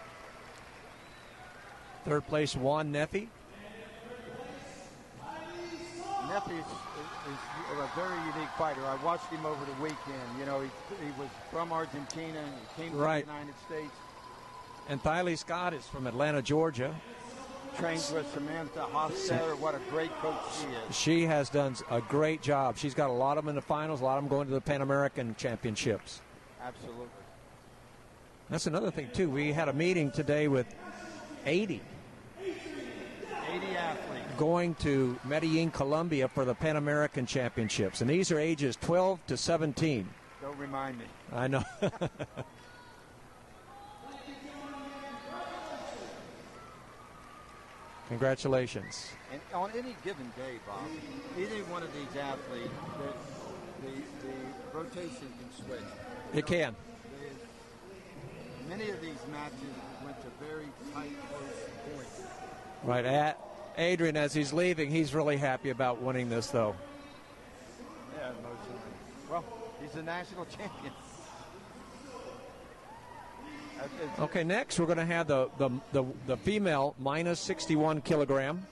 Third place, Juan Neffy. Neffy is a very unique fighter. I watched him over the weekend. You know, he was from Argentina and he came to the United States. And Thailey Scott is from Atlanta, Georgia. Trains with Samantha Hofstadter. What a great coach she is. She has done a great job. She's got a lot of them in the finals, a lot of them going to the Pan American Championships. Absolutely. That's another thing, too. We had a meeting today with 80 athletes going to Medellin, Colombia for the Pan American Championships. And these are ages 12 to 17. Don't remind me. I know. Congratulations. And on any given day, Bob, either one of these athletes, the rotation can switch. It can. Many of these matches went to very tight, close points. Right. Adrian, as he's leaving, he's really happy about winning this, though. Yeah, emotionally. Well, he's a national champion. Okay, next we're going to have the female minus 61 kilogram.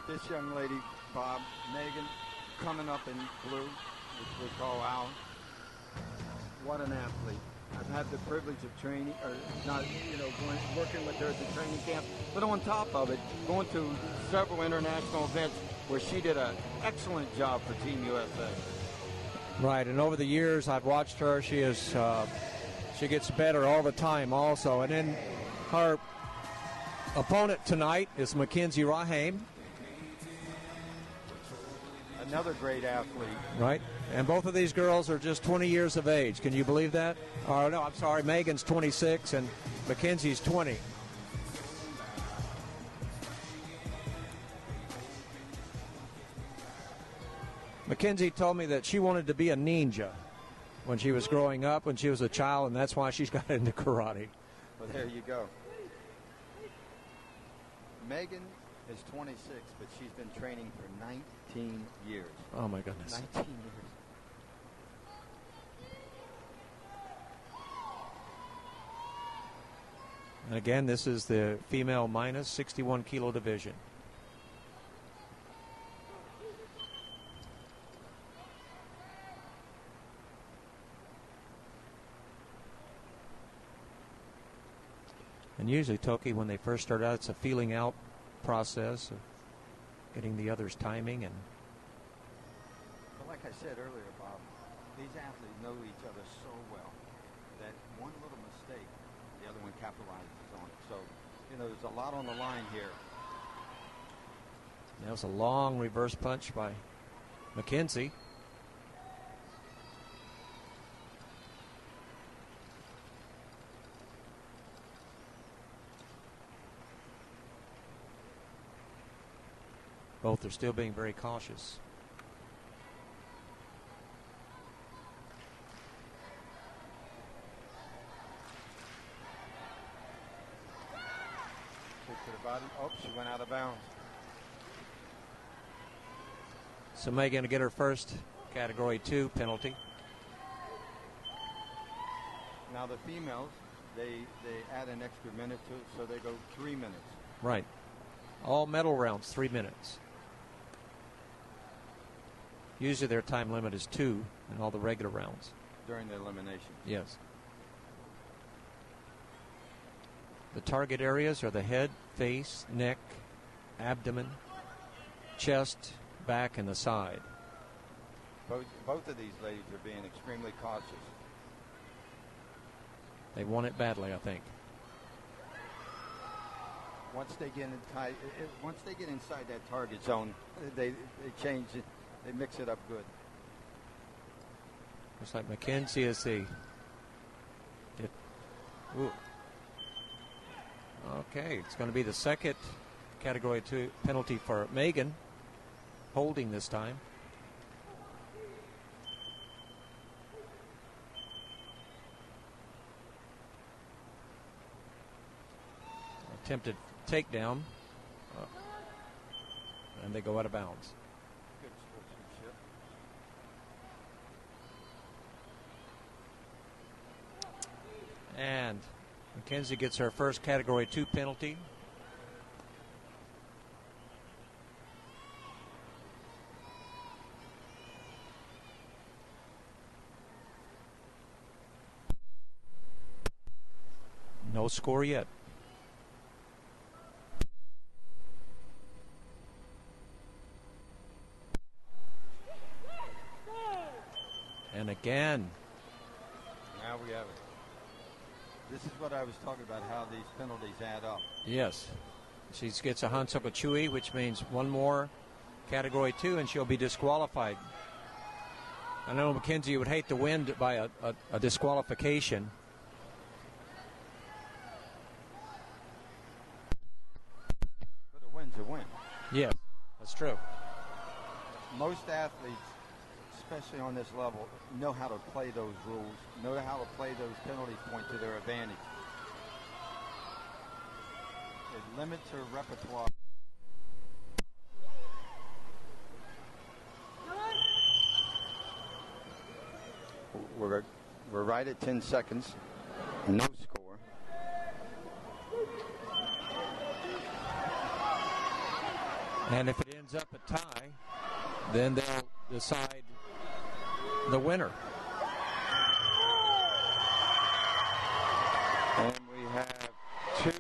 This young lady, Bob, Megan, coming up in blue, which we call Al. What an athlete. I've had the privilege of training, or not, working with her at the training camp, but on top of it, going to several international events where she did an excellent job for Team USA. Right, and over the years I've watched her. She gets better all the time also. And then her opponent tonight is Mackenzie Rahaim. another great athlete. Right. And both of these girls are just 20 years of age. Can you believe that? Oh, no, I'm sorry. Megan's 26 and Mackenzie's 20. Mackenzie told me that she wanted to be a ninja when she was growing up, when she was a child, and that's why she's got into karate. Well, there you go. Megan is 26, but she's been training for 19 years. Oh, my goodness. 19 years. And again, this is the female minus 61 kilo division. And usually, Toki, when they first start out, it's a feeling out process of getting the other's timing. And But like I said earlier, Bob, these athletes know each other so well that one little mistake, the other one capitalizes on it. So, you know, there's a lot on the line here. that was a long reverse punch by Mackenzie. Both are still being very cautious. Kick to the body. Oh, she went out of bounds. So Megan going to get her first Category 2 penalty. Now the females, they add an extra minute to it, so they go 3 minutes. Right. All medal rounds, 3 minutes. Usually their time limit is 2 in all the regular rounds. During the elimination. Yes. The target areas are the head, face, neck, abdomen, chest, back, and the side. Both of these ladies are being extremely cautious. They want it badly, I think. Once they get inside that target zone, they change it. They mix it up good. Looks like Mackenzie is the. Okay, it's going to be the second Category 2 penalty for Megan, holding this time. Attempted takedown, and they go out of bounds. Good sportsmanship. And Mackenzie gets her first Category 2 penalty. No score yet. And again. Now we have it. This is what I was talking about, how these penalties add up. Yes. She gets a Hansoku Chui, which means one more Category 2, and she'll be disqualified. I know Mackenzie would hate to win by a disqualification. But a win's a win. Yes, that's true. Most athletes, especially on this level, know how to play those rules, know how to play those penalty points to their advantage. It limits her repertoire. We're right at 10 seconds. No score. And if it ends up a tie, then they'll decide the winner. And we have two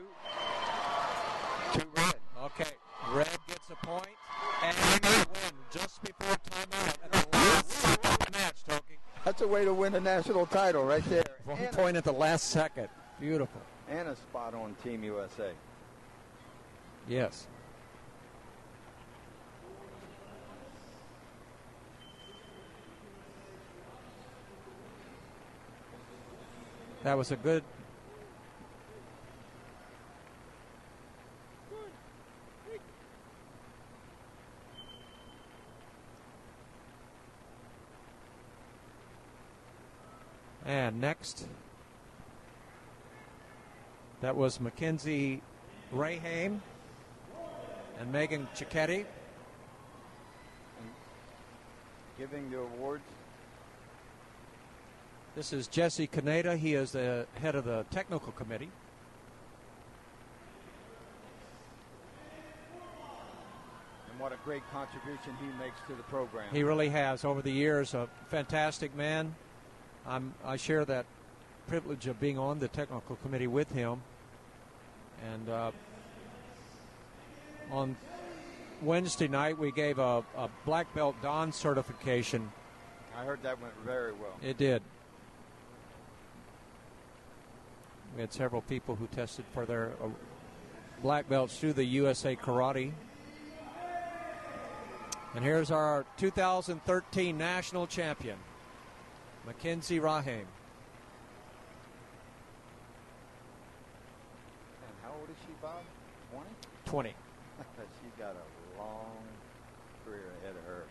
red. Okay, red gets a point, and they win just before timeout at the last second of the match, Toki. That's a way to win a national title right there. 1 point at the last second. Beautiful. And a spot on Team USA. Yes. That was a good. And next, that was Mackenzie RahaimMegan and Megan Cicchetti. Giving the awards. This is Jesse Kaneda. He is the head of the technical committee. And what a great contribution he makes to the program. He really has over the years. A fantastic man. I share that privilege of being on the technical committee with him. And on Wednesday night, we gave a black belt Dan certification. I heard that went very well. It did. We had several people who tested for their black belts through the USA Karate. And here's our 2013 national champion, Mackenzie RahaimMegan. And how old is she, Bob? 20? 20. She's got a long career ahead of her.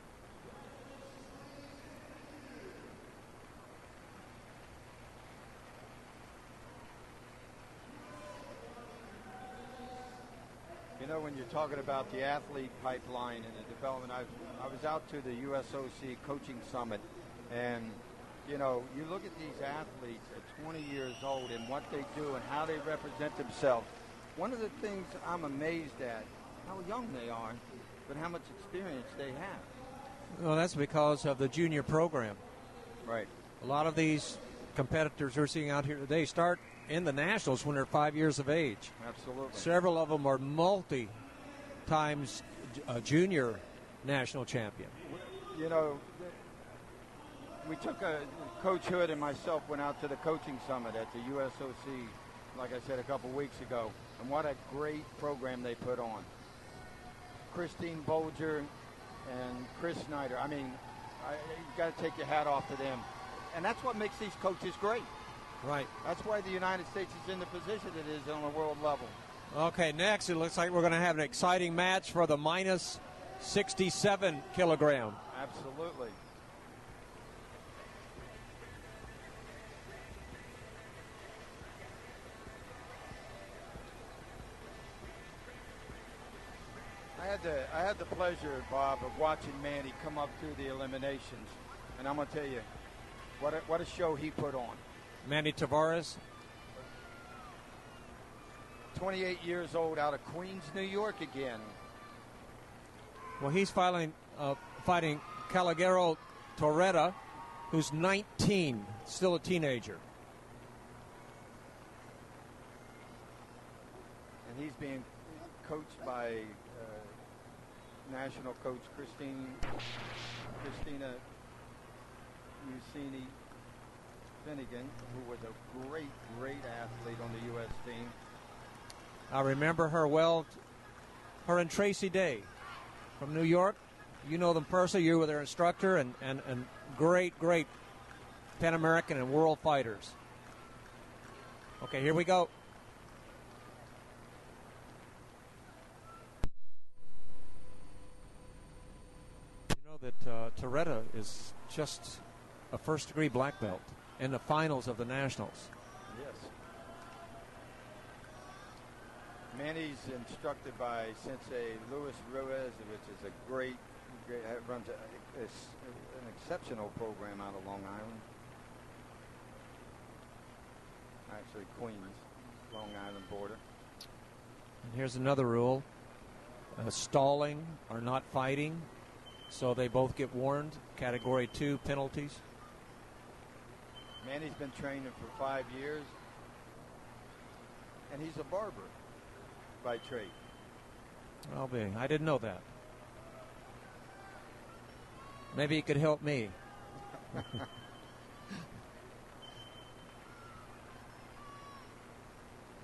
You know, when you're talking about the athlete pipeline and the development, I was out to the USOC coaching summit, and you know, you look at these athletes at 20 years old and what they do and how they represent themselves. One of the things I'm amazed at, how young they are, but how much experience they have. Well, that's because of the junior program. Right. A lot of these competitors we're seeing out here today start in the nationals when they're 5 years of age. Absolutely. Several of them are multi-times junior national champion. You know, we took Coach Hood and myself went out to the coaching summit at the USOC, like I said, a couple weeks ago, and what a great program they put on. Christine Bolger and Chris Snyder. I mean, you got to take your hat off to them. And that's what makes these coaches great. Right. That's why the United States is in the position it is on a world level. Okay, next it looks like we're going to have an exciting match for the minus 67 kilogram. Absolutely. I had the pleasure, Bob, of watching Manny come up through the eliminations, and I'm going to tell you, what a show he put on. Manny Tavares, 28 years old, out of Queens, New York again. well, he's fighting Calogero Torretta, who's 19, still a teenager. And he's being coached by national coach Christina Musini Finnegan, who was a great athlete on the U.S. team. I remember her well, her and Tracy Day from New York. You know them personally. You were their instructor, and great Pan American and world fighters. Okay, here we go. You know that Torretta is just a first-degree black belt in the finals of the Nationals. Yes. Manny's instructed by Sensei Luis Ruiz, which is a great runs an exceptional program out of Long Island. Actually, Queens, Long Island border. And here's another rule. Stalling or not fighting, so they both get warned. Category 2 penalties. Manny's been training for 5 years, and he's a barber by trade. I'll be. I didn't know that. Maybe he could help me.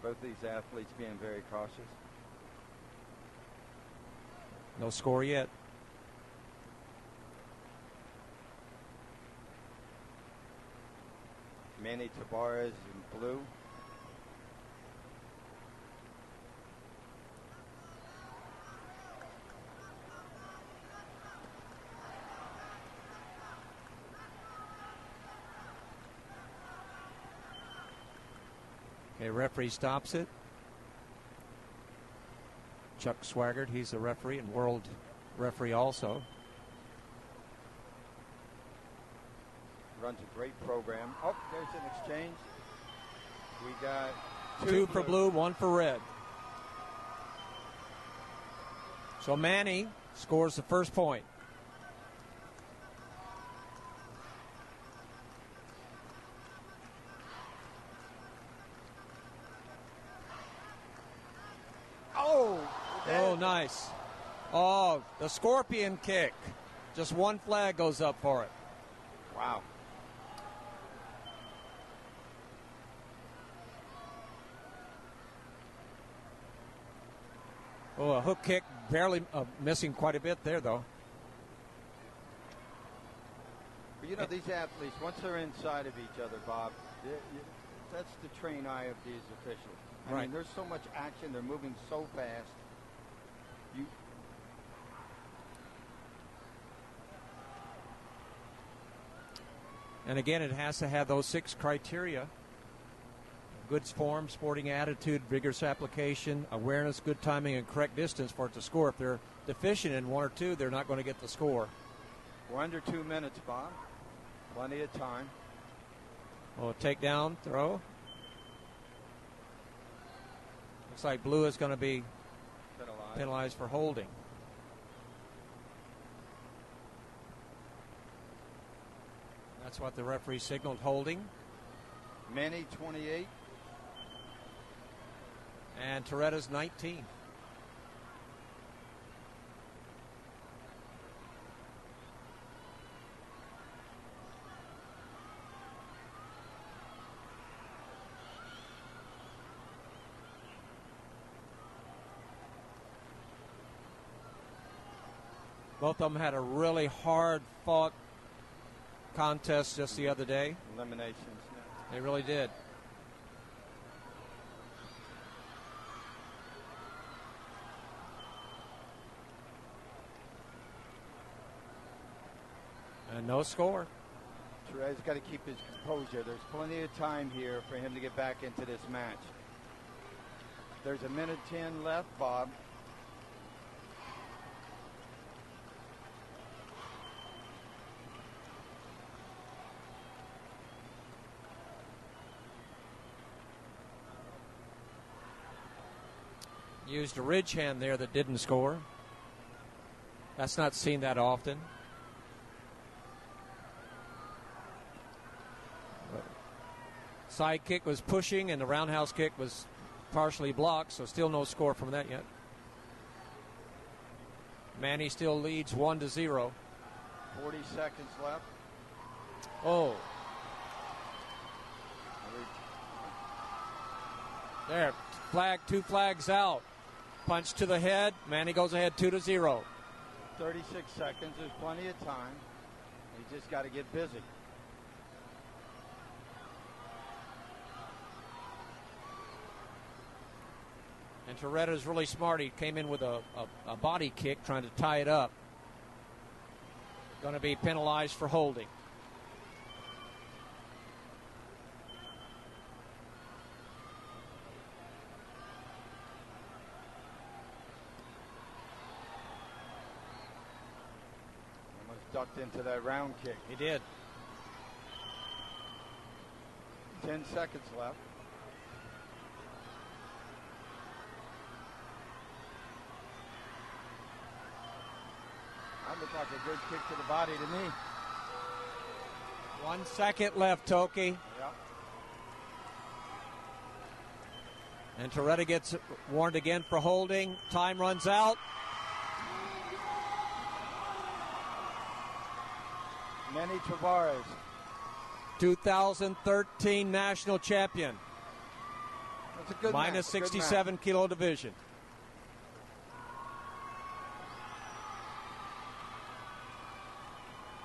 Both these athletes being very cautious. No score yet. Manny Tavares in blue. Okay, referee stops it. Chuck Swaggart, he's the referee and world referee also. Runs a great program. Oh, there's an exchange. We got two for blue, one for red. So Manny scores the first point. Oh, nice. Oh, the scorpion kick. Just one flag goes up for it. Wow. Oh, a hook kick, barely missing quite a bit there, though. But you know, these athletes, once they're inside of each other, Bob, that's the trained eye of these officials. I mean, there's so much action. They're moving so fast. And again, it has to have those 6 criteria. Good form, sporting attitude, vigorous application, awareness, good timing, and correct distance for it to score. If they're deficient in 1 or 2, they're not going to get the score. We're under 2 minutes, Bob. Plenty of time. Oh, takedown, throw. Looks like blue is going to be penalized for holding. That's what the referee signaled, holding. Manny, 28. And Torretta's 19. Both of them had a really hard-fought contest just the other day. Eliminations. They really did. And no score. Torretta's got to keep his composure. There's plenty of time here for him to get back into this match. There's 1:10 left, Bob. Used a ridge hand there that didn't score. That's not seen that often. Side kick was pushing, and the roundhouse kick was partially blocked, so still no score from that yet. Manny still leads 1-0. 40 seconds left. Oh. There, flag, 2 flags out. Punch to the head. Manny goes ahead 2-0. 36 seconds. There's plenty of time. You just got to get busy. And Torretta's really smart. He came in with a body kick trying to tie it up. Going to be penalized for holding. Ducked into that round kick. He did. 10 seconds left. That looked like a good kick to the body to me. 1 second left, Toki. Yep. And Torretta gets warned again for holding. Time runs out. Manny Tavares, 2013 national champion. That's a good minus match, 67 kilo division.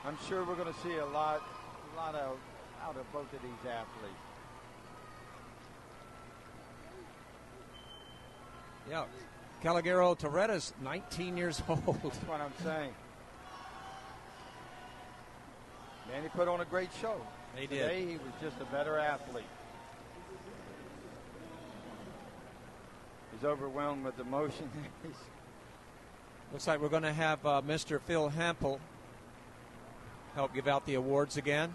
I'm sure we're going to see a lot of out of both of these athletes. Yeah, Calogero Torretta's 19 years old. That's what I'm saying. Man, he put on a great show. He did. Today, he was just a better athlete. He's overwhelmed with emotion. Looks like we're going to have Mr. Phil Hampel help give out the awards again.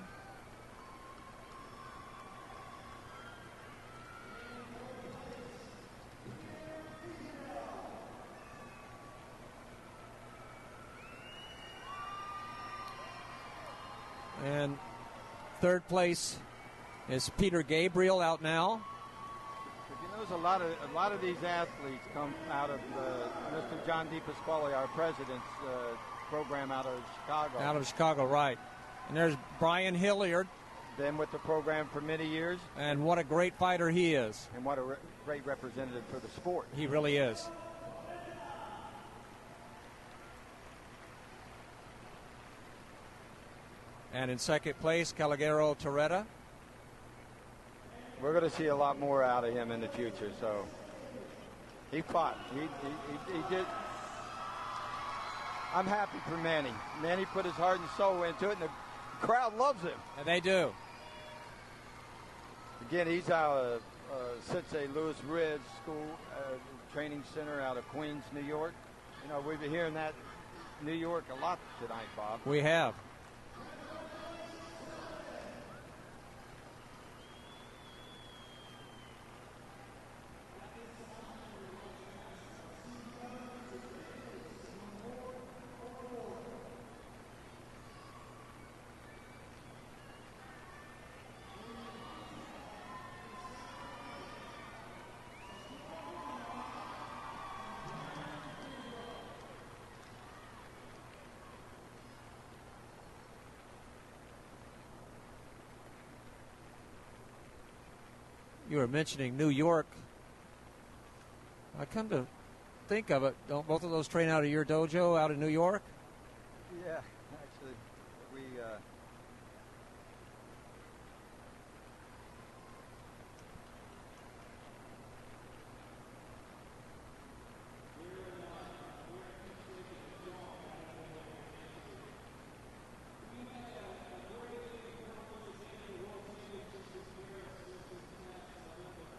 And third place is Peter Gabriel out now. You know, there's a lot of these athletes come out of Mr. John DePasquale, our president's program out of Chicago. Out of Chicago, right. And there's Brian Hilliard. Been with the program for many years. And what a great fighter he is. And what a great representative for the sport. He really is. And in second place, Calogero Torretta. We're going to see a lot more out of him in the future. So he fought. He did. I'm happy for Manny. Manny put his heart and soul into it, and the crowd loves him. And they do. Again, he's out of Sensei Louis Ridge School Training Center out of Queens, New York. You know, we've been hearing that New York a lot tonight, Bob. We have. You were mentioning New York. I come to think of it, don't both of those train out of your dojo out in New York? Yeah, actually, we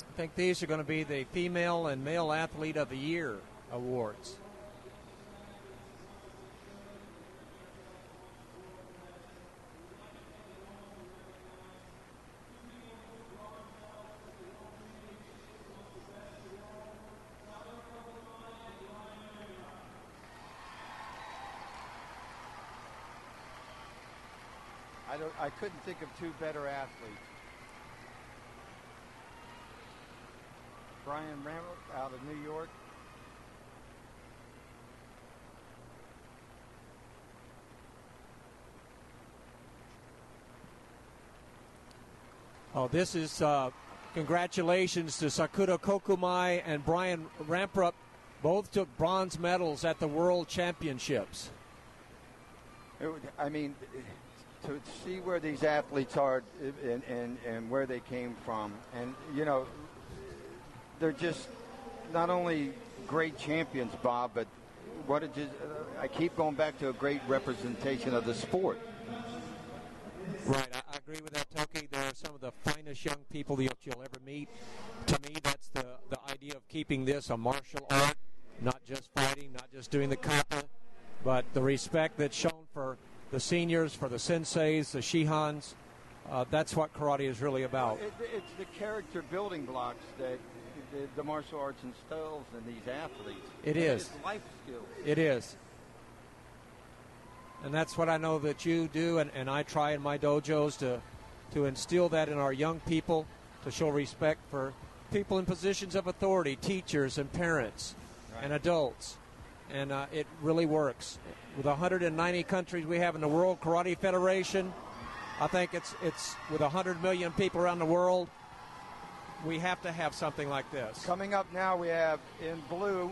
I think these are going to be the Female and Male Athlete of the Year awards. I couldn't think of two better athletes. Brian Ramrup out of New York. Oh, this is congratulations to Sakura Kokumai and Brian Ramrup. Both took bronze medals at the World Championships. I mean, to see where these athletes are and where they came from, and you know, they're just not only great champions, Bob, but what it just, I keep going back to a great representation of the sport. Right, I agree with that, Toki. They're some of the finest young people that you'll ever meet. To me, that's the idea of keeping this a martial art, not just fighting, not just doing the kata, but the respect that's shown for the seniors, for the senseis, the shihans. That's what karate is really about. It's the character building blocks that the martial arts instills in these athletes. It is. It's life skills. It is. And that's what I know that you do, and I try in my dojos to instill that in our young people, to show respect for people in positions of authority, teachers and parents and adults. And it really works. With 190 countries we have in the World Karate Federation, I think it's with 100 million people around the world, we have to have something like this. Coming up now, we have in blue,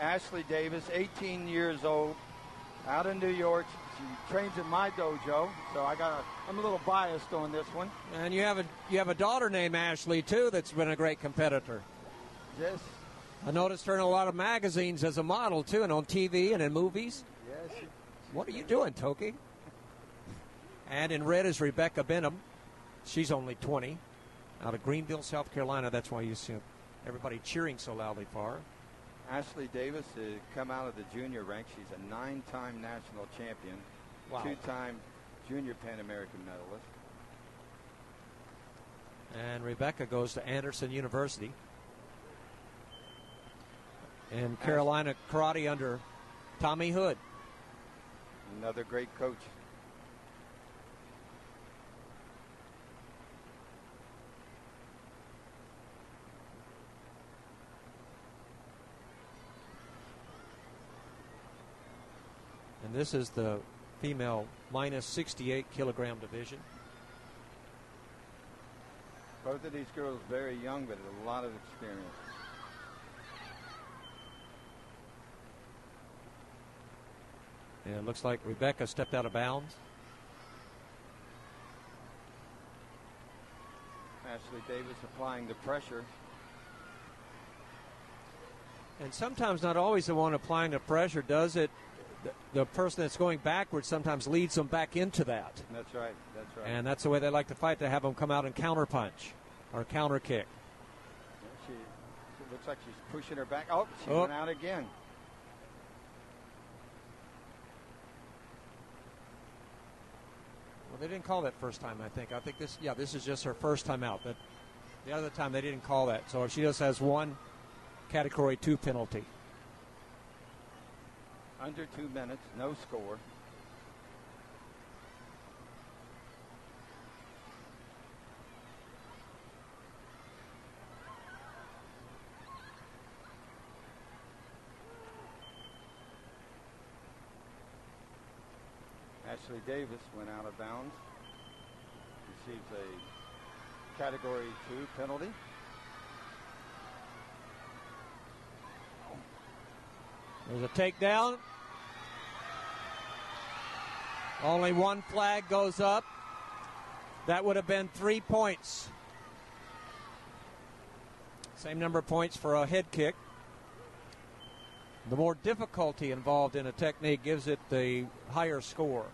Ashley Davis, 18 years old, out in New York. She trains in my dojo, so I'm a little biased on this one. And you have a daughter named Ashley too that's been a great competitor. Yes. I noticed her in a lot of magazines as a model too, and on TV and in movies. Yes. What are you doing, Toki? And in red is Rebeka Benham. She's only 20, out of Greenville, South Carolina. That's why you see everybody cheering so loudly for her. Ashley Davis has come out of the junior rank. She's a 9-time national champion, Wow. 2-time junior Pan American medalist. And Rebeka goes to Anderson University. And Carolina Karate under Tommy Hood. Another great coach. And this is the female minus 68 kilogram division. Both of these girls very young, but a lot of experience. And it looks like Rebeka stepped out of bounds. Ashley Davis applying the pressure. And sometimes, not always the one applying the pressure does it. The person that's going backwards sometimes leads them back into that. That's right. That's right. And that's the way they like to fight, to have them come out and counter punch or counter kick. She looks like she's pushing her back. Oh, she went out again. Well, they didn't call that first time, I think. I think this is just her first time out. But the other time they didn't call that. So she just has one Category 2 penalty. Under 2 minutes, no score. Ashley Davis went out of bounds. Receives a Category 2 penalty. There's a takedown. Only one flag goes up. That would have been 3 points. Same number of points for a head kick. The more difficulty involved in a technique gives it the higher score.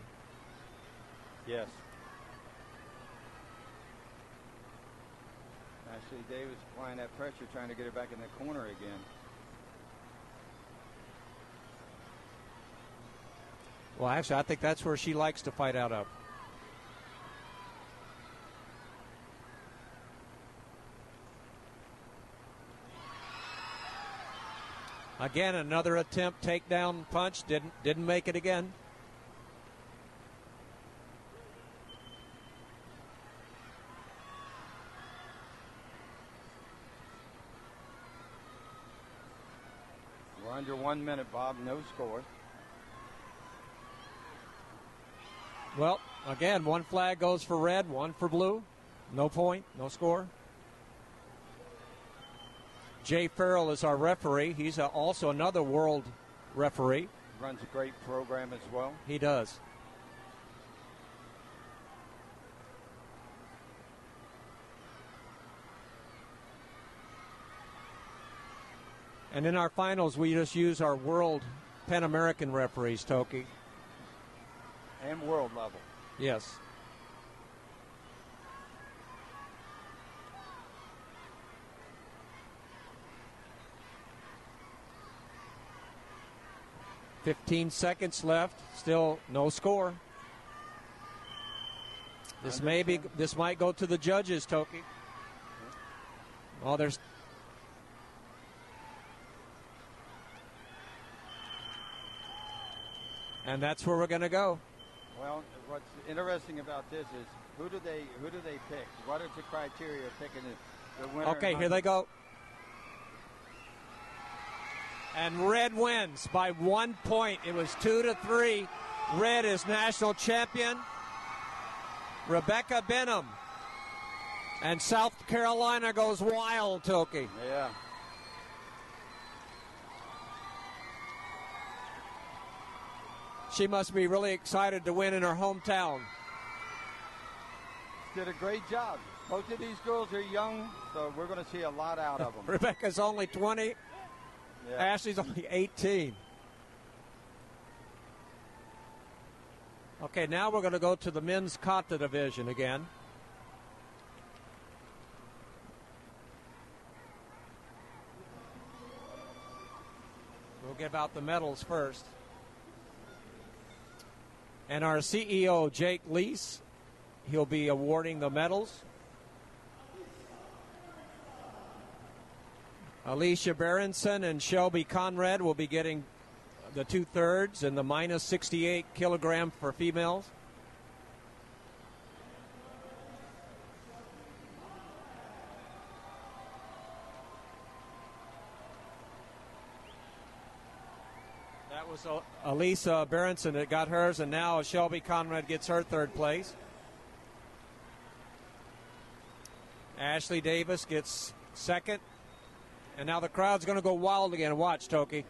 Yes. Ashley Davis applying that pressure, trying to get her back in the corner again. Well, actually, I think that's where she likes to fight out of. Again, another attempt, takedown punch. Didn't make it again. We're under 1 minute, Bob. No score. Well, again, one flag goes for red, one for blue. No point, no score. Jay Farrell is our referee. He's also another world referee. Runs a great program as well. He does. And in our finals, we just use our world Pan American referees, Toki. And world level. Yes. "15 seconds left. Still no score. This might go to the judges, Toki. Oh, there's. And that's where we're going to go. Well, what's interesting about this is who do they pick? What is the criteria of picking the winner? Okay, here they go. And red wins by 1 point. It was 2-3. Red is national champion. Rebeka Benham. And South Carolina goes wild, Toki. Yeah. She must be really excited to win in her hometown. Did a great job. Both of these girls are young, so we're going to see a lot out of them. Rebeka's only 20. Yeah. Ashley's only 18. Okay, now we're going to go to the men's kata division again. We'll give out the medals first. And our CEO, Jake Leese, he'll be awarding the medals. Alicia Berenson and Shelby Conrad will be getting the 2/3 and the minus 68 kilogram for females. That was Alisa Berenson that got hers, and now Shelby Conrad gets her 3rd place. Ashley Davis gets 2nd. And now the crowd's going to go wild again. Watch, Toki.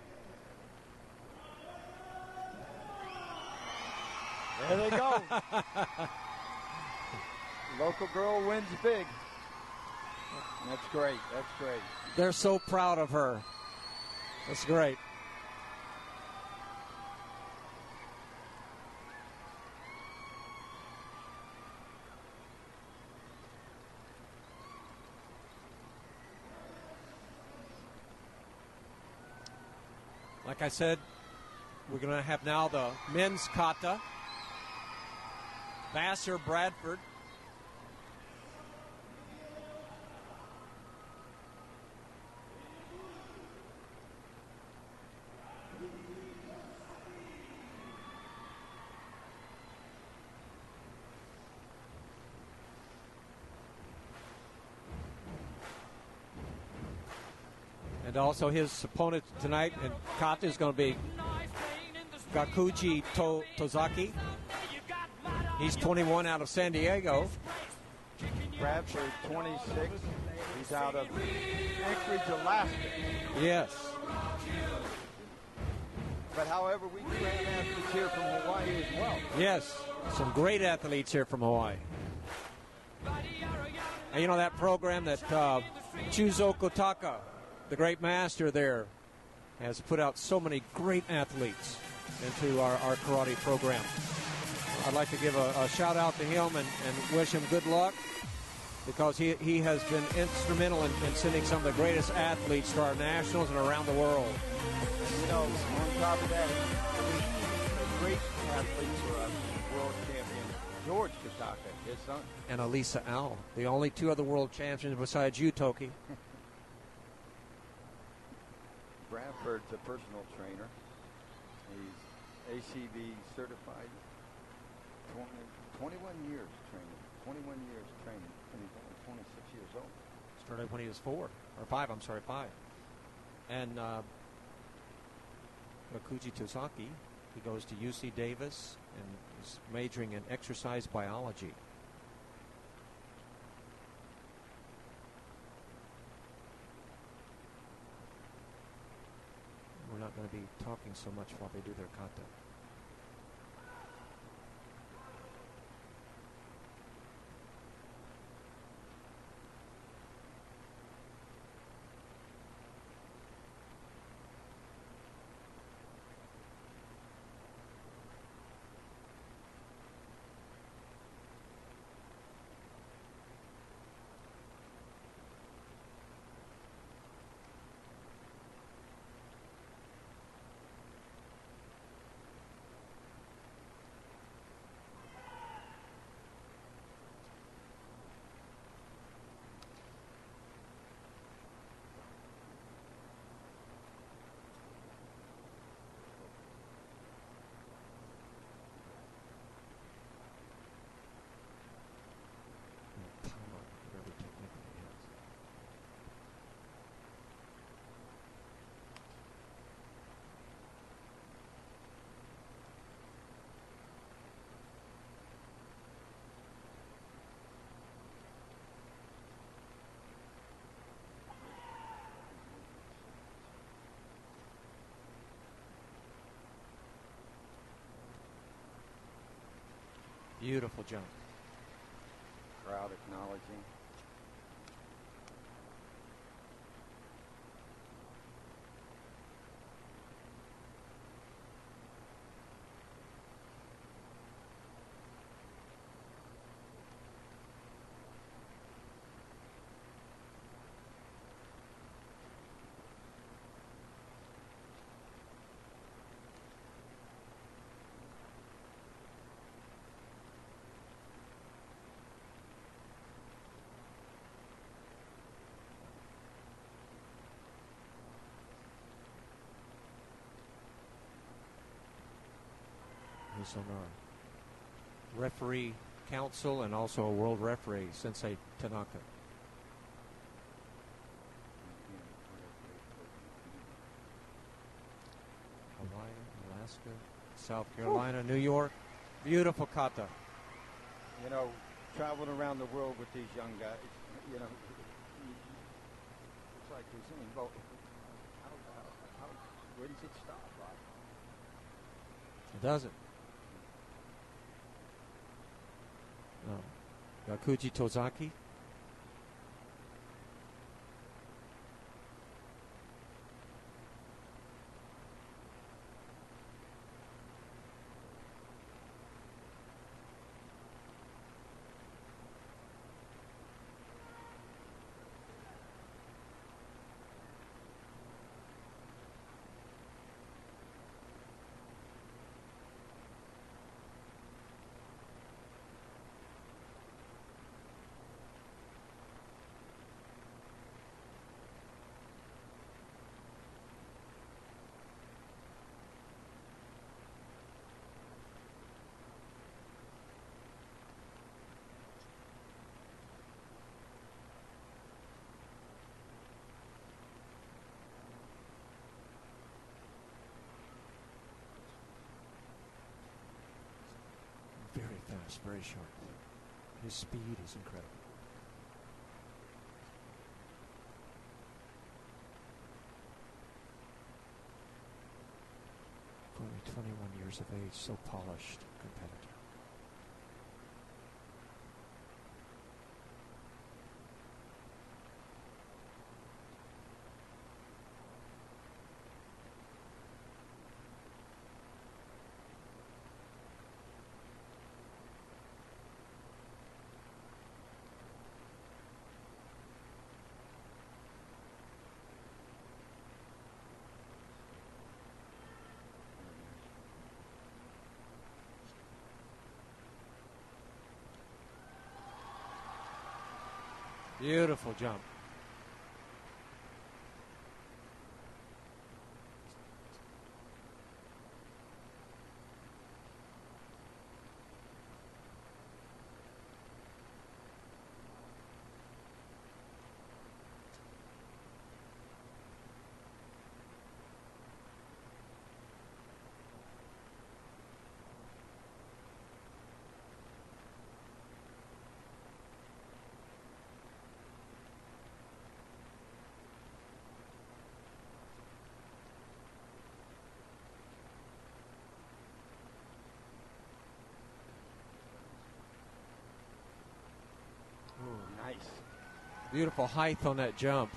There they go. Local girl wins big. That's great. That's great. They're so proud of her. That's great. Like I said, we're going to have now the men's kata. Vassar, Bradford. And also his opponent tonight in kata is going to be Gakuji Tozaki. He's 21 out of San Diego. Bradford, 26. He's out of Anchorage, Alaska. Yes. But however, we train athletes here from Hawaii as well. Yes. Some great athletes here from Hawaii. And you know that program that Chuzo Kotaka, the great master there, has put out so many great athletes into our karate program. I'd like to give a shout out to him and wish him good luck, because he has been instrumental in sending some of the greatest athletes to our nationals and around the world. And you know, on top of that, great athletes for us, world champion George Kotaka, his son. And Elisa Al, the only 2 other world champions besides you, Toki. Bradford's a personal trainer. He's ACB certified. 21 years training. 21 years training. And he's only 26 years old. Started when he was 4. Or 5, I'm sorry, 5. And Gakuji Tozaki, he goes to UC Davis and is majoring in exercise biology. We're not going to be talking so much while they do their kata. Beautiful jump. Crowd acknowledging. He's on our referee council and also a world referee, Sensei Tanaka. Hawaii, Alaska, South Carolina, New York. Beautiful kata. You know, traveling around the world with these young guys, you know, it's like we're saying, well, where does it stop, right? It doesn't. Gakuji Tozaki. Very fast, very sharp. His speed is incredible. For only 21 years of age, so polished competitor. Beautiful jump. Nice. Beautiful height on that jump.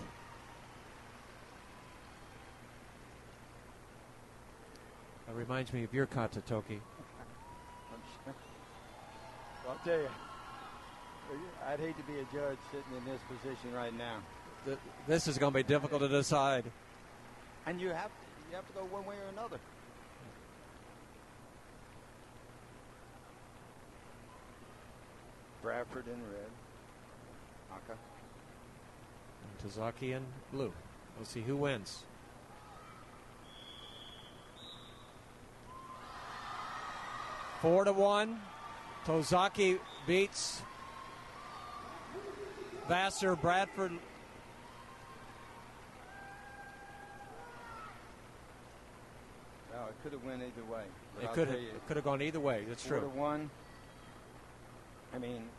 That reminds me of your kata, Toki. I'm sure. Well, I'll tell you, I'd hate to be a judge sitting in this position right now. This is going to be difficult to decide. And you have to go one way or another. Bradford in red. Aka. And Tozaki in blue. We'll see who wins. Four to 1. Tozaki beats Vassar. Bradford. No, it could have went either way. It could have gone either way. That's true. 4-1. I mean,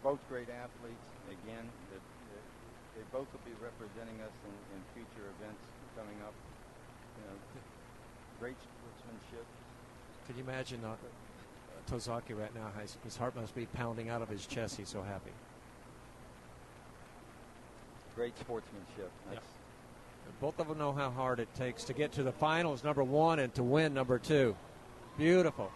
both great athletes. Again, they both will be representing us in future events coming up. You know, great sportsmanship. Could you imagine Tozaki right now. His heart must be pounding out of his chest. He's so happy. Great sportsmanship. Yep. Both of them know how hard it takes to get to the finals, number 1, and to win number 2. Beautiful.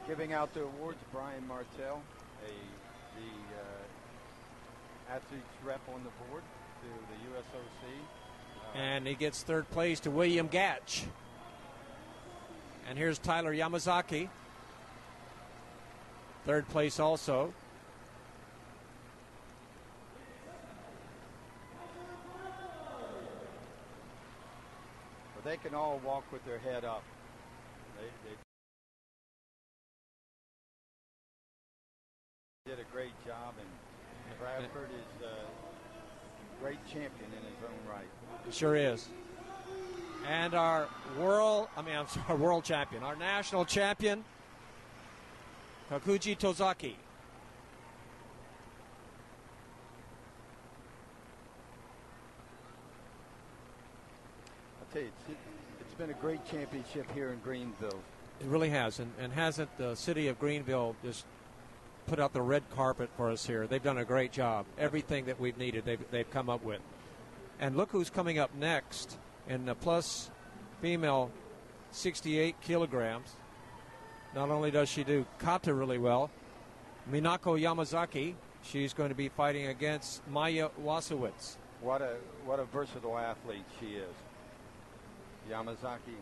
Giving out the awards, Brian Martell, the athletes rep on the board to the USOC. And he gets third place to William Gatch. And here's Tyler Yamazaki. Third place also. Well, they can all walk with their head up. They did a great job, and Bradford is a great champion in his own right. Sure is. And our world champion, our national champion, Gakuji Tozaki. I'll tell you, it's been a great championship here in Greenville. It really has, and hasn't the city of Greenville just put out the red carpet for us here? They've done a great job. Everything that we've needed, they've come up with. And look who's coming up next in the plus female 68 kilograms. Not only does she do kata really well, Minako Yamazaki, she's going to be fighting against Maya Wascowicz. What a versatile athlete she is. Yamazaki.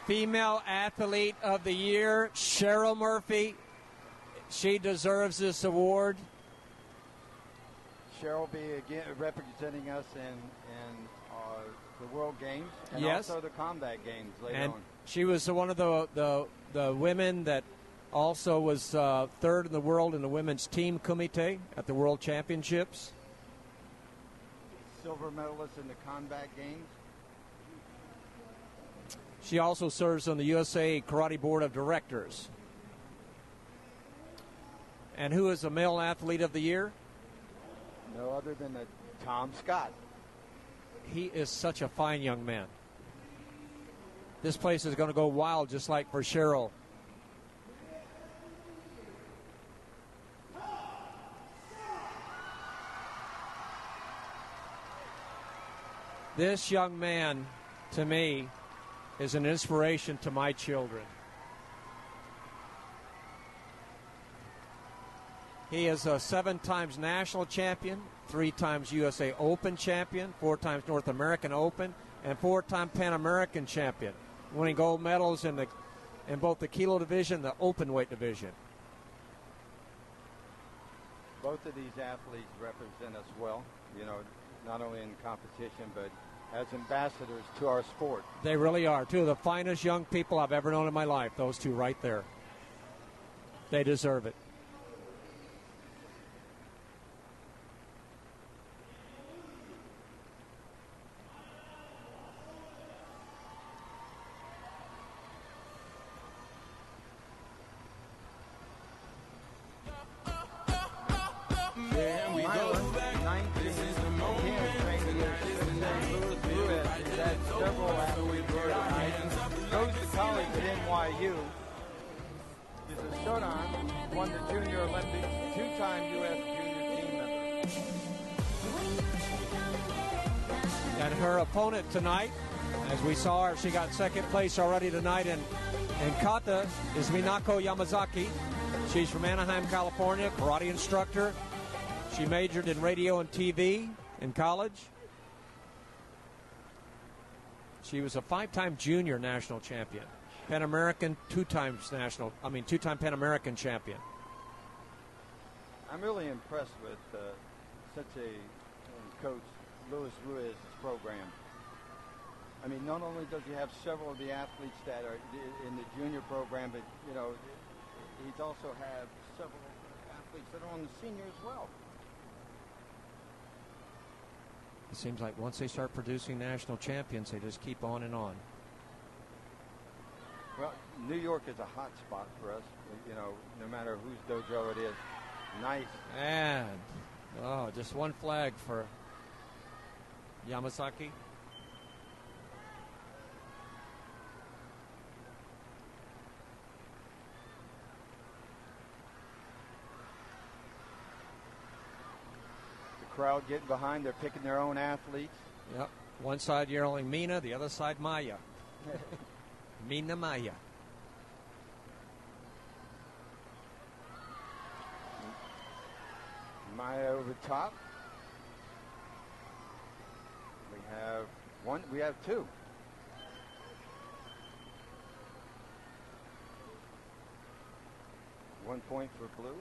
Female Athlete of the Year, Cheryl Murphy. She deserves this award. Cheryl will be again representing us in the World Games and yes. also the Combat Games later and on. She was one of the women that also was third in the world in the women's team Kumite at the World Championships. Silver medalist in the Combat Games. She also serves on the USA Karate Board of Directors. And who is the Male Athlete of the Year? No other than Tom Scott. He is such a fine young man. This place is going to go wild just like for Cheryl. This young man, to me, is an inspiration to my children. He is a 7 times national champion, 3 times USA Open champion, 4 times North American Open, and 4-time Pan American champion, winning gold medals in both the kilo division and the open weight division. Both of these athletes represent us well, not only in competition, but as ambassadors to our sport. They really are. 2 of the finest young people I've ever known in my life, those 2 right there. They deserve it. Won the Junior Olympics, 2-time U.S. junior team member. And her opponent tonight, as we saw her, she got second place already tonight in Kata, is Minako Yamazaki. She's from Anaheim, California, karate instructor. She majored in radio and TV in college. She was a 5-time junior national champion, Pan American, 2-time Pan American champion. I'm really impressed with such a coach, Luis Ruiz's program. I mean, not only does he have several of the athletes that are in the junior program, but, you know, he's also have several athletes that are on the senior as well. It seems like once they start producing national champions, they just keep on and on. Well, New York is a hot spot for us, you know, no matter whose dojo it is. Nice. And, just one flag for Yamazaki. Crowd getting behind, they're picking their own athletes. Yep. One side yelling Mina, the other side Maya. Mina Maya. Maya over top. We have two. One point for blue.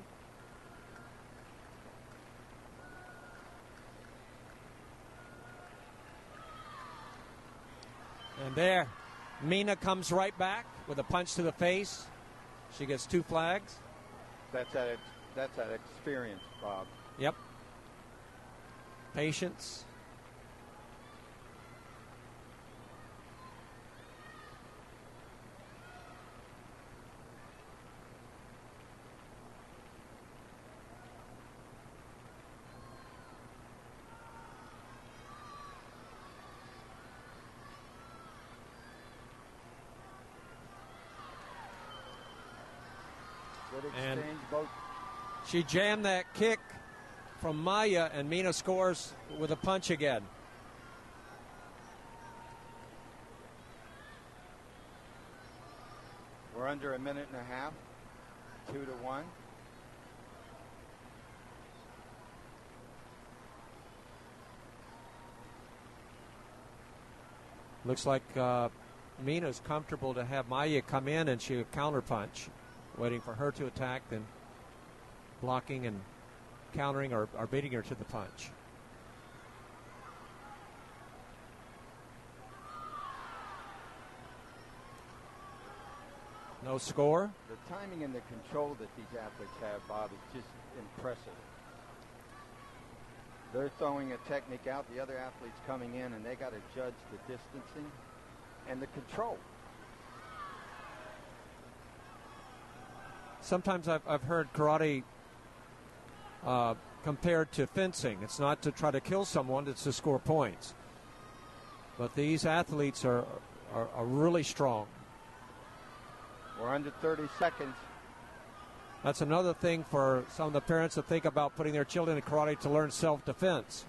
And there, Mina comes right back with a punch to the face. She gets 2 flags. That's that experience, Bob. Yep. Patience. And she jammed that kick from Maya, and Mina scores with a punch again. We're under a minute and a half, 2-1. Looks like Mina's comfortable to have Maya come in and she counter punch. Waiting for her to attack, then blocking and countering or beating her to the punch. No score. The timing and the control that these athletes have, Bob, is just impressive. They're throwing a technique out, the other athletes coming in, and they got to judge the distancing and the control. Sometimes I've heard karate compared to fencing. It's not to try to kill someone, it's to score points. But these athletes are really strong. We're under 30 seconds. That's another thing for some of the parents to think about putting their children in karate to learn self-defense.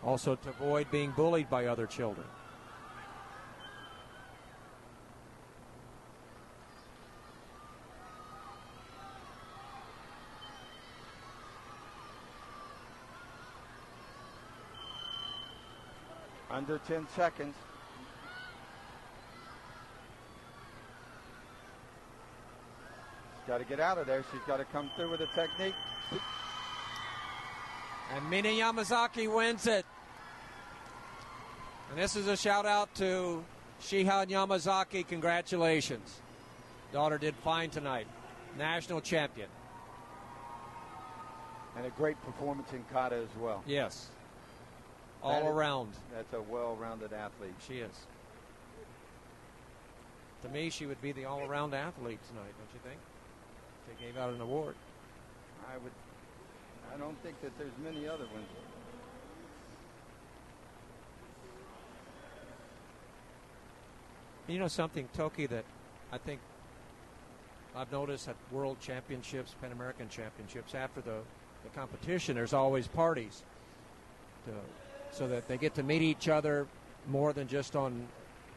Also to avoid being bullied by other children. Under 10 seconds. She's got to get out of there. She's got to come through with a technique. And Mina Yamazaki wins it. And this is a shout out to Shihan Yamazaki. Congratulations. Daughter did fine tonight. National champion. And a great performance in Kata as well. Yes. All around. That's a well-rounded athlete. She is. To me, she would be the all-around athlete tonight, don't you think? If they gave out an award. I don't think that there's many other ones. You know something, Toki, that I think I've noticed at World Championships, Pan American Championships, after the competition, there's always parties so that they get to meet each other more than just on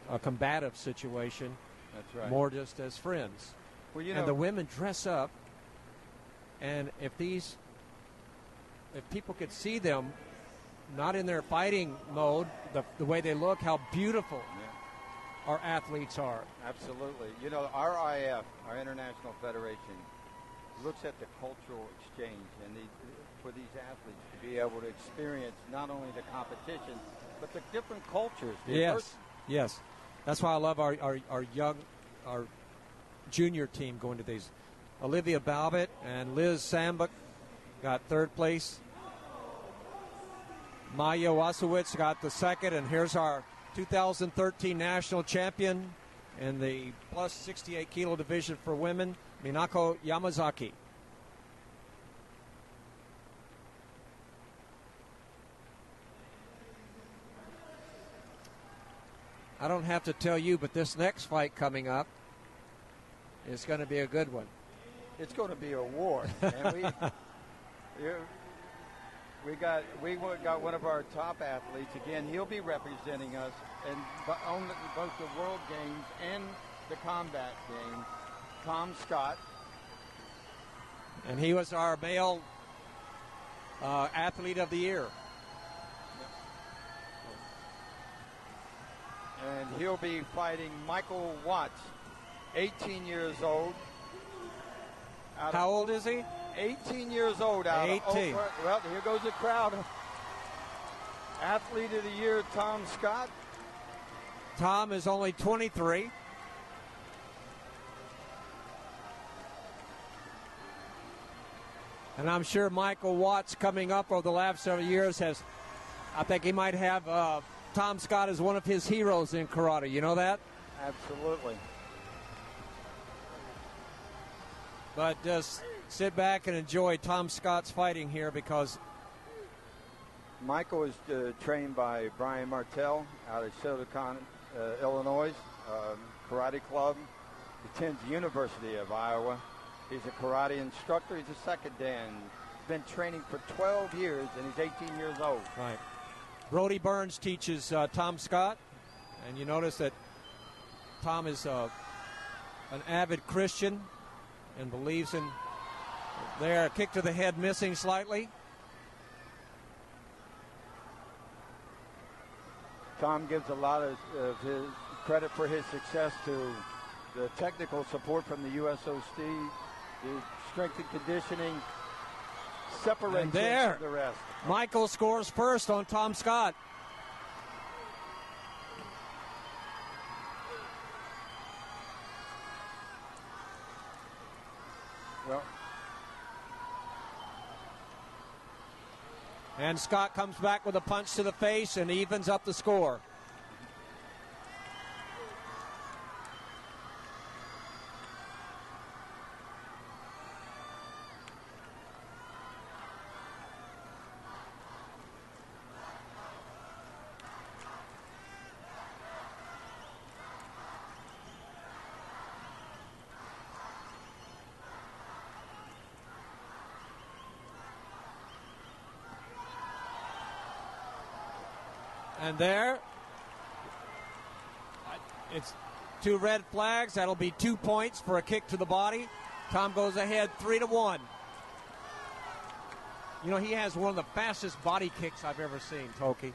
a combative situation. That's right. More just as friends. Well, and the women dress up, and if people could see them not in their fighting mode, the way they look, how beautiful our athletes are. Absolutely. You know, RIF, our International Federation, looks at the cultural exchange and for these athletes to be able to experience not only the competition, but the different cultures. Yes. That's why I love our junior team going to these. Olivia Balbett and Liz Sambuk got third place. Maya Wascowicz got the second, and here's our 2013 national champion in the plus 68 kilo division for women, Minako Yamazaki. I don't have to tell you, but this next fight coming up is going to be a good one. It's going to be a war. And we got one of our top athletes. Again, he'll be representing us on both the World Games and the Combat Games. Tom Scott. And he was our male athlete of the year. And he'll be fighting Michael Watts, 18 years old. How old is he? 18 years old. 18. Well, here goes the crowd. Athlete of the year, Tom Scott. Tom is only 23. And I'm sure Michael Watts coming up over the last several years I think he might have Tom Scott as one of his heroes in karate. You know that? Absolutely. But just sit back and enjoy Tom Scott's fighting here, because Michael is trained by Brian Martell out of Silicon, Illinois, karate club. He attends the University of Iowa. He's a karate instructor. He's a second dan. He's been training for 12 years, and he's 18 years old. Right. Brody Burns teaches Tom Scott, and you notice that Tom is an avid Christian and believes in there. A kick to the head missing slightly. Tom gives a lot of his credit for his success to the technical support from the USOC, the strength and conditioning, separates him from the rest. Michael scores first on Tom Scott. Well, and Scott comes back with a punch to the face and evens up the score. And there, it's 2 red flags. That'll be 2 points for a kick to the body. Tom goes ahead 3-1. You know, he has one of the fastest body kicks I've ever seen, Toki.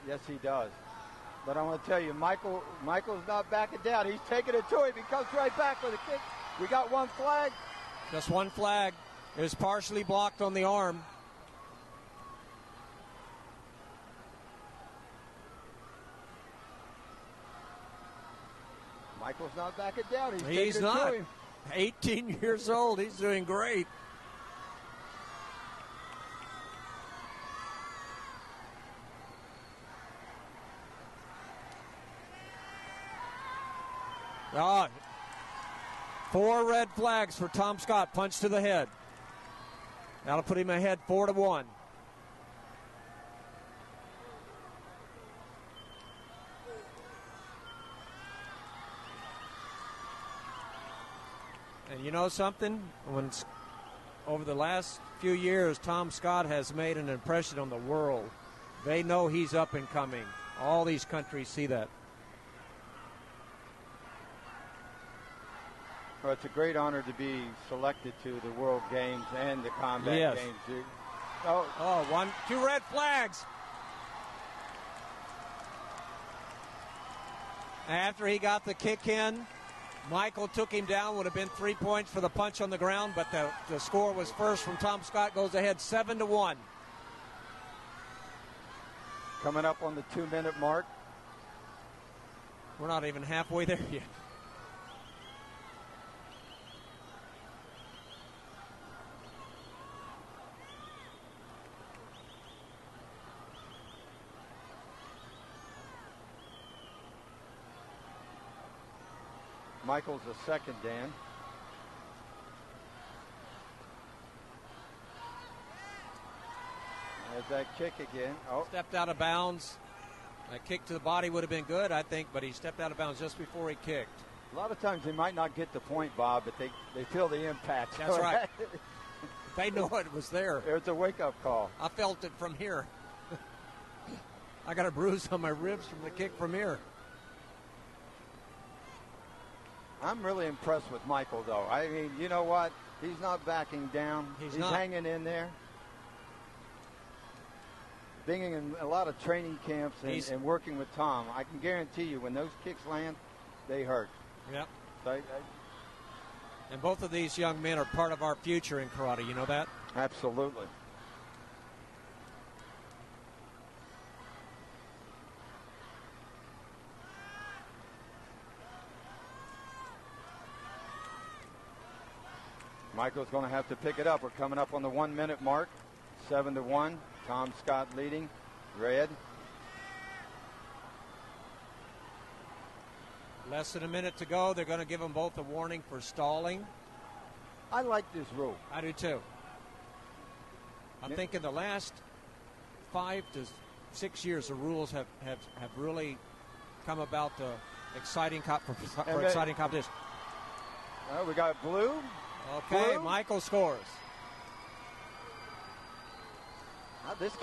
Yes, he does. But I want to tell you, Michael's not backing down. He's taking it to him. He comes right back with a kick. We got 1 flag. Just 1 flag. It was partially blocked on the arm. Michael's not backing down. He's not. 18 years old. He's doing great. Oh, 4 red flags for Tom Scott. Punch to the head. That'll put him ahead 4-1. And you know something? Over the last few years, Tom Scott has made an impression on the world. They know he's up and coming. All these countries see that. Well, it's a great honor to be selected to the World Games and the Combat Games. Oh, 2 red flags. After he got the kick in, Michael took him down. Would have been 3 points for the punch on the ground, but the score was first from Tom Scott. Goes ahead 7-1. Coming up on the 2-minute mark. We're not even halfway there yet. Michael's a second, Dan. There's that kick again. Oh, Stepped out of bounds. That kick to the body would have been good, I think, but he stepped out of bounds just before he kicked. a lot of times they might not get the point, Bob, but they feel the impact. That's right. They know it was there. It's a wake-up call. I felt it from here. I got a bruise on my ribs from the kick from here. I'm really impressed with Michael, though. I mean, you know what? He's not backing down. He's not hanging in there. Being in a lot of training camps and working with Tom, I can guarantee you when those kicks land, they hurt. Yep. So and both of these young men are part of our future in karate. You know that? Absolutely. Michael's going to have to pick it up. We're coming up on the 1 minute mark. 7-1. Tom Scott leading. Red. Less than a minute to go. They're going to give them both a warning for stalling. I like this rule. I do too. I'm thinking the last 5 to 6 years, the rules have really come about the exciting exciting competition. We got blue. Okay, blue. Michael scores. This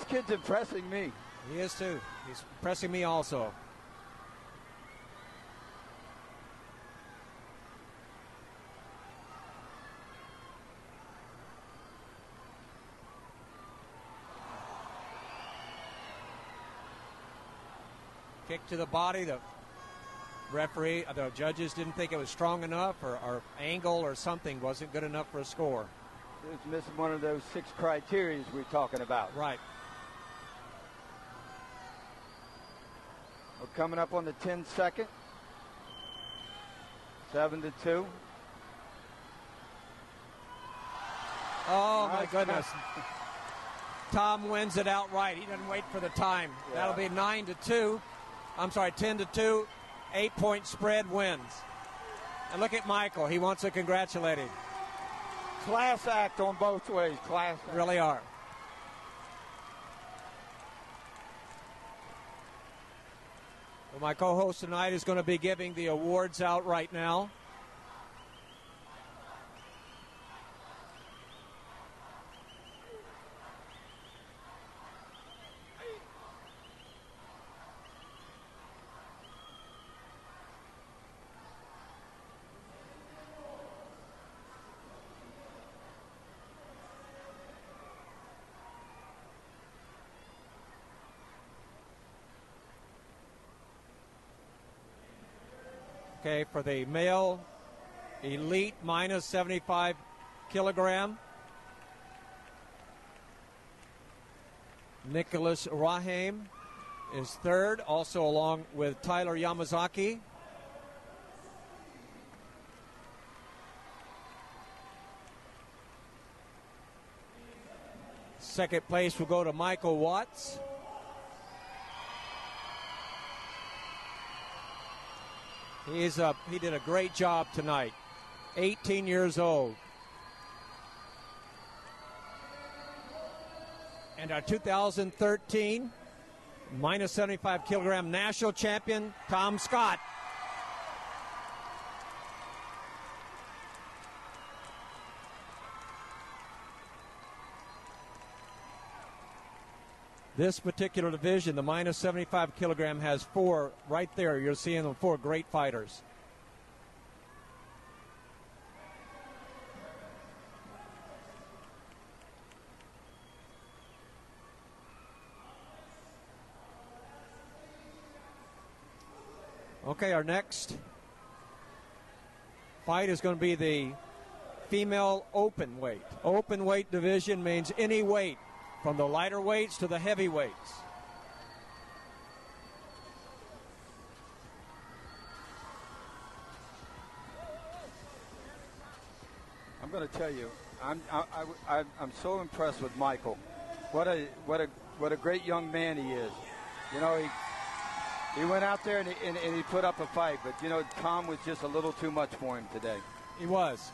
kid's impressing me. He is too. He's impressing me also. Kick to the body. The referee, the judges didn't think it was strong enough, or angle or something wasn't good enough for a score. It's missing one of those 6 criteria we're talking about. Right. We're coming up on the 10-second. 7-2. Oh, my goodness. Tom wins it outright. He doesn't wait for the time. Yeah. That'll be 9-2. I'm sorry, 10-2. 8-point spread wins. And look at Michael. He wants to congratulate him. Class act on both ways. Class act. Really are. Well, my co-host tonight is going to be giving the awards out right now. Okay, for the male elite minus 75 kilogram, Nicholas Raheim is third, also along with Tyler Yamazaki. Second place will go to Michael Watts. He did a great job tonight. 18 years old. And our 2013 minus 75 kilogram national champion, Tom Scott. This particular division, the minus 75 kilogram, has 4 right there. You're seeing them 4 great fighters. Okay, our next fight is going to be the female open weight. Open weight division means any weight, from the lighter weights to the heavy weights. I'm going to tell you, I'm so impressed with Michael. What a great young man he is. You know, he went out there and he put up a fight, but you know, Tom was just a little too much for him today. He was.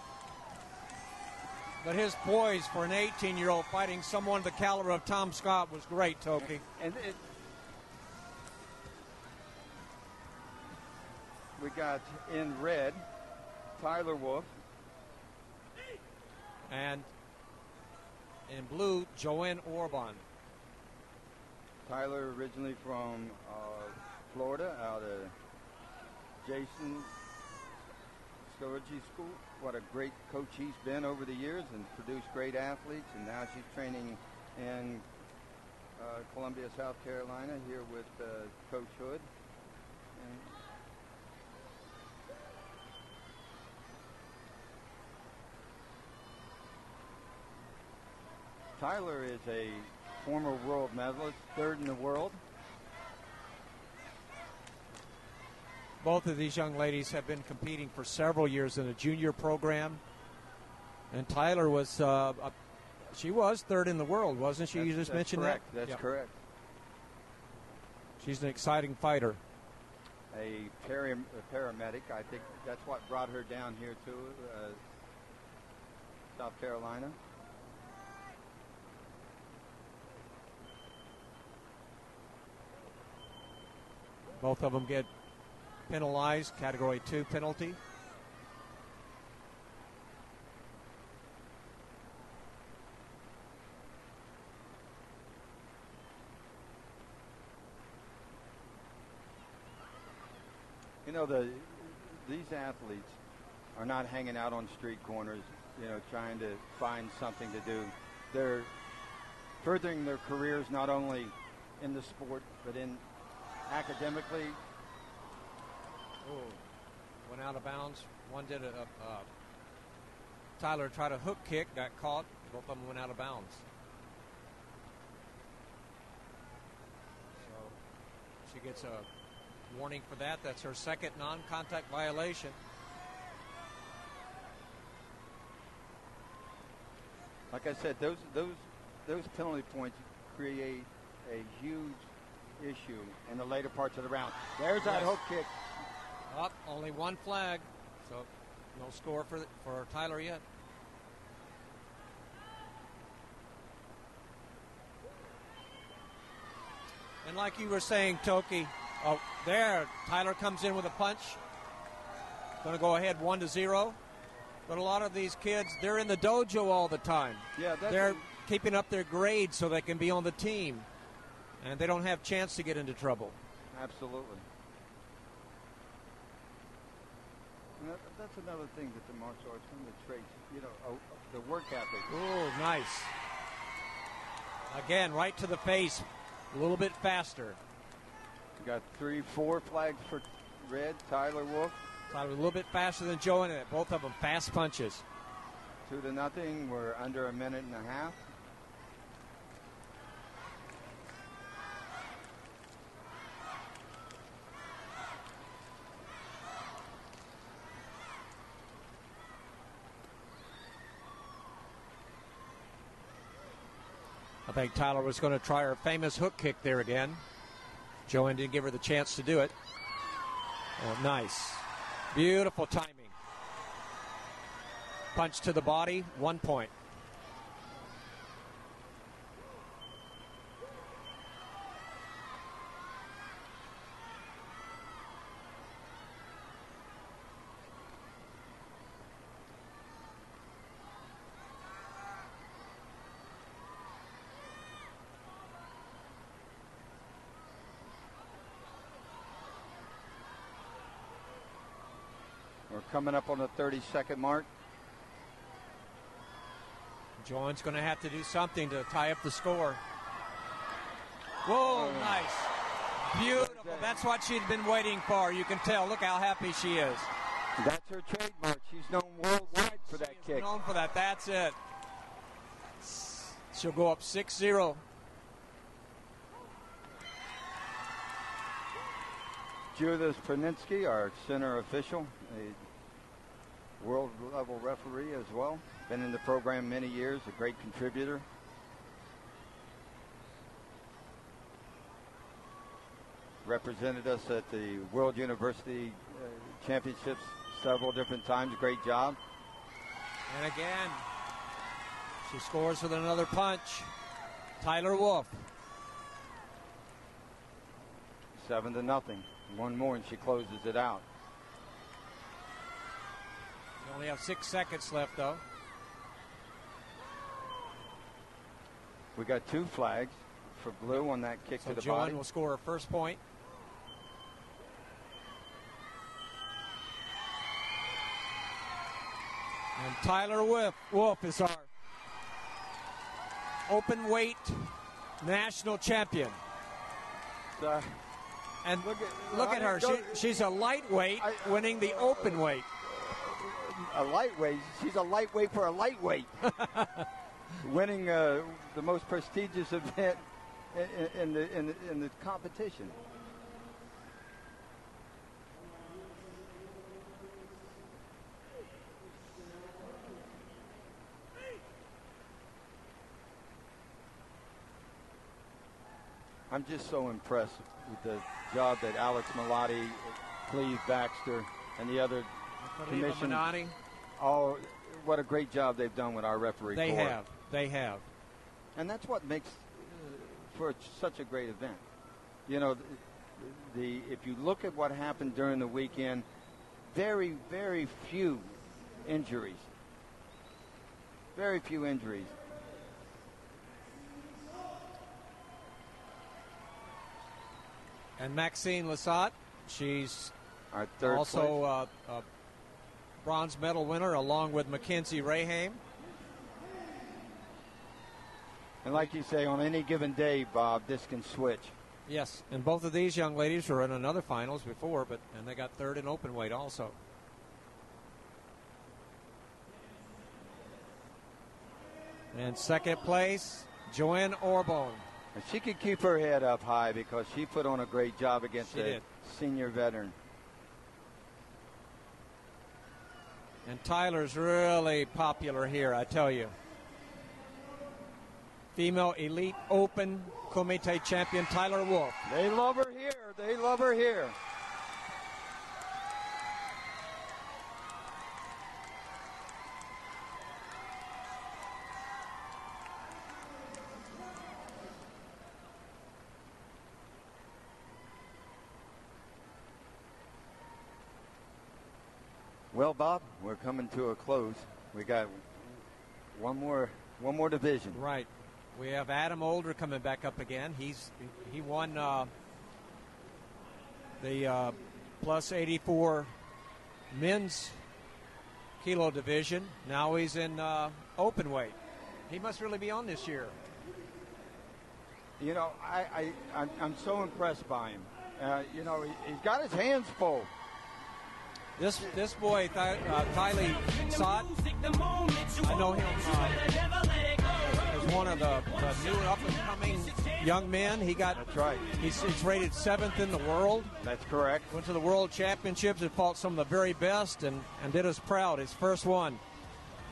But his poise for an 18-year-old fighting someone the caliber of Tom Scott was great, Toki. And we got in red Tyler Wolf. And in blue, Joanne Orban. Tyler originally from Florida, out of Jason Storagy School. What a great coach he's been over the years and produced great athletes. And now she's training in Columbia, South Carolina, here with Coach Hood. And Tyler is a former world medalist, third in the world. Both of these young ladies have been competing for several years in a junior program. And Tyler was, she was third in the world, wasn't she? You just mentioned correct. that? That's correct. She's an exciting fighter. A paramedic. I think that's what brought her down here to South Carolina. Both of them get penalized, Category 2 penalty. You know, these athletes are not hanging out on street corners, you know, trying to find something to do. They're furthering their careers not only in the sport, but in academically. Oh, went out of bounds. One did Tyler tried a hook kick, got caught. Both of them went out of bounds. So she gets a warning for that. That's her second non-contact violation. Like I said, those penalty points create a huge issue in the later parts of the round. There's that hook kick. Up, only one flag, so no score for Tyler yet. And like you were saying, Toki, oh, there, Tyler comes in with a punch. Going to go ahead 1-0. But a lot of these kids, they're in the dojo all the time. Yeah, they're keeping up their grades so they can be on the team. And they don't have a chance to get into trouble. Absolutely. And that's another thing that the martial arts, some of the traits, you know, the work ethic. Oh, nice. Again, right to the face, a little bit faster. We got 3-4 flags for red, Tyler Wolf. Tyler a little bit faster than Joe in it. Both of them fast punches. 2-0. We're under a minute and a half. I think Tyler was going to try her famous hook kick there again. Joanne didn't give her the chance to do it. Oh, nice. Beautiful timing. Punch to the body, 1 point. We're coming up on the 30-second mark. Joanne's going to have to do something to tie up the score. Whoa, nice. Beautiful. That's what she'd been waiting for. You can tell. Look how happy she is. That's her trademark. She's known worldwide for that kick. Known for that. That's it. She'll go up 6-0. Judith Praninsky, our center official, a world-level referee as well. Been in the program many years, a great contributor. Represented us at the World University Championships several different times. Great job. And again, she scores with another punch. Tyler Wolf. 7-0. One more and she closes it out. You only have 6 seconds left, though. We got 2 flags for blue on that kick to the Joan body. will score her first point. And Tyler Wolf is our open weight national champion. And look at her. She's a lightweight winning the open weight. A lightweight? She's a lightweight for a lightweight. Winning the most prestigious event in the competition. I'm just so impressed with the job that Alex Malati, Cleve Baxter, and the other commission. Oh, what a great job they've done with our referee corps. They have. And that's what makes for such a great event. You know, if you look at what happened during the weekend, very, very few injuries. Very few injuries. And Maxine Lisot, she's our third also a bronze medal winner along with Mackenzie Raheim. And like you say, on any given day, Bob, this can switch. Yes, and both of these young ladies were in another finals before, and they got third in open weight also. And second place, Joanne Orbone. And she could keep her head up high because she put on a great job against a senior veteran. And Tyler's really popular here, I tell you. Female Elite Open Kumite champion Tyler Wolf. They love her here. They love her here. Well, Bob, we're coming to a close. We got one more division. Right. We have Adam Older coming back up again. He won the plus 84 men's kilo division. Now he's in open weight. He must really be on this year. You know, I'm so impressed by him. You know, he's got his hands full. This boy, Tylee Sott, I know him as one of the new up-and-coming young men. That's right. He's rated 7th in the world. That's correct. Went to the World Championships and fought some of the very best and did us proud. His first one.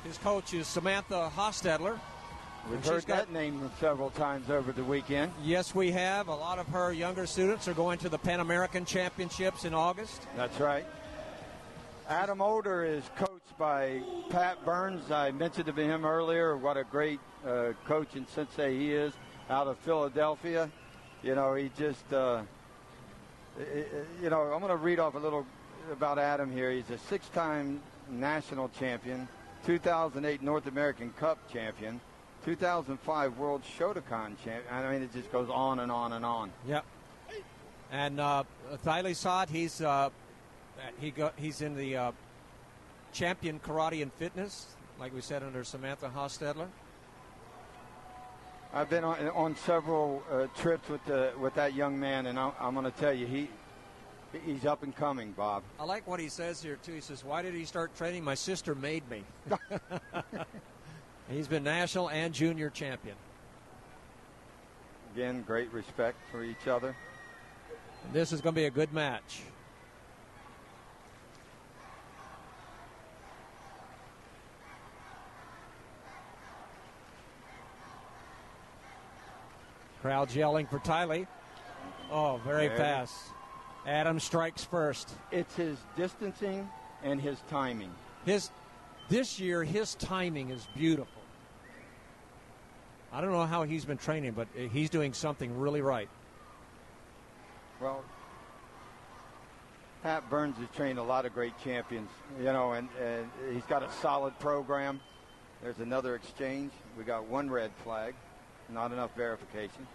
His coach is Samantha Hostetler. We've heard that name several times over the weekend. Yes, we have. A lot of her younger students are going to the Pan American Championships in August. That's right. Adam Older is coached by Pat Burns. I mentioned to him earlier what a great coach and sensei he is out of Philadelphia. You know, he just, you know, I'm going to read off a little about Adam here. He's a 6-time national champion, 2008 North American Cup champion, 2005 World Shotokan champion. I mean, it just goes on and on and on. Yep. And Tylee Sott, he's in the champion karate and fitness, like we said, under Samantha Hostetler. I've been on several trips with that young man, and I'm going to tell you, he's up and coming, Bob. I like what he says here, too. He says, why did he start training? My sister made me. He's been national and junior champion. Again, great respect for each other. And this is going to be a good match. Crowd's yelling for Tylee. Oh, very fast. Adam strikes first. It's his distancing and his timing. This year, his timing is beautiful. I don't know how he's been training, but he's doing something really right. Well, Pat Burns has trained a lot of great champions, and he's got a solid program. There's another exchange. We got one red flag. Not enough verification.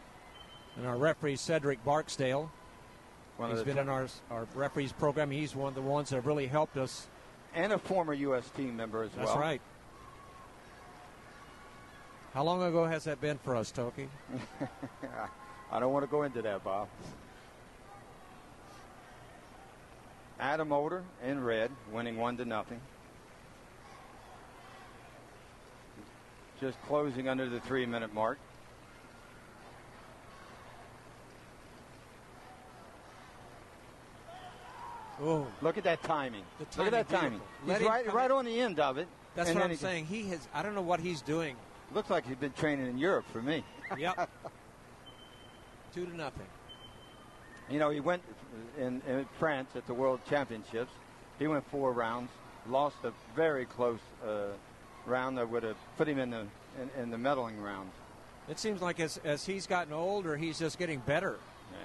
And our referee, Cedric Barksdale, he's been in our referees program. He's one of the ones that have really helped us. And a former U.S. team member as well. That's right. How long ago has that been for us, Toki? I don't want to go into that, Bob. Adam Oder in red, winning 1-0. Just closing under the 3-minute mark. Oh, look at that timing. Look at that timing. He's right on the end of it. That's what I'm saying. I don't know what he's doing. Looks like he's been training in Europe for me. Yep. 2-0. He went in France at the World Championships. He went 4 rounds, lost a very close round that would have put him in the medaling rounds. It seems like as he's gotten older, he's just getting better. Yeah.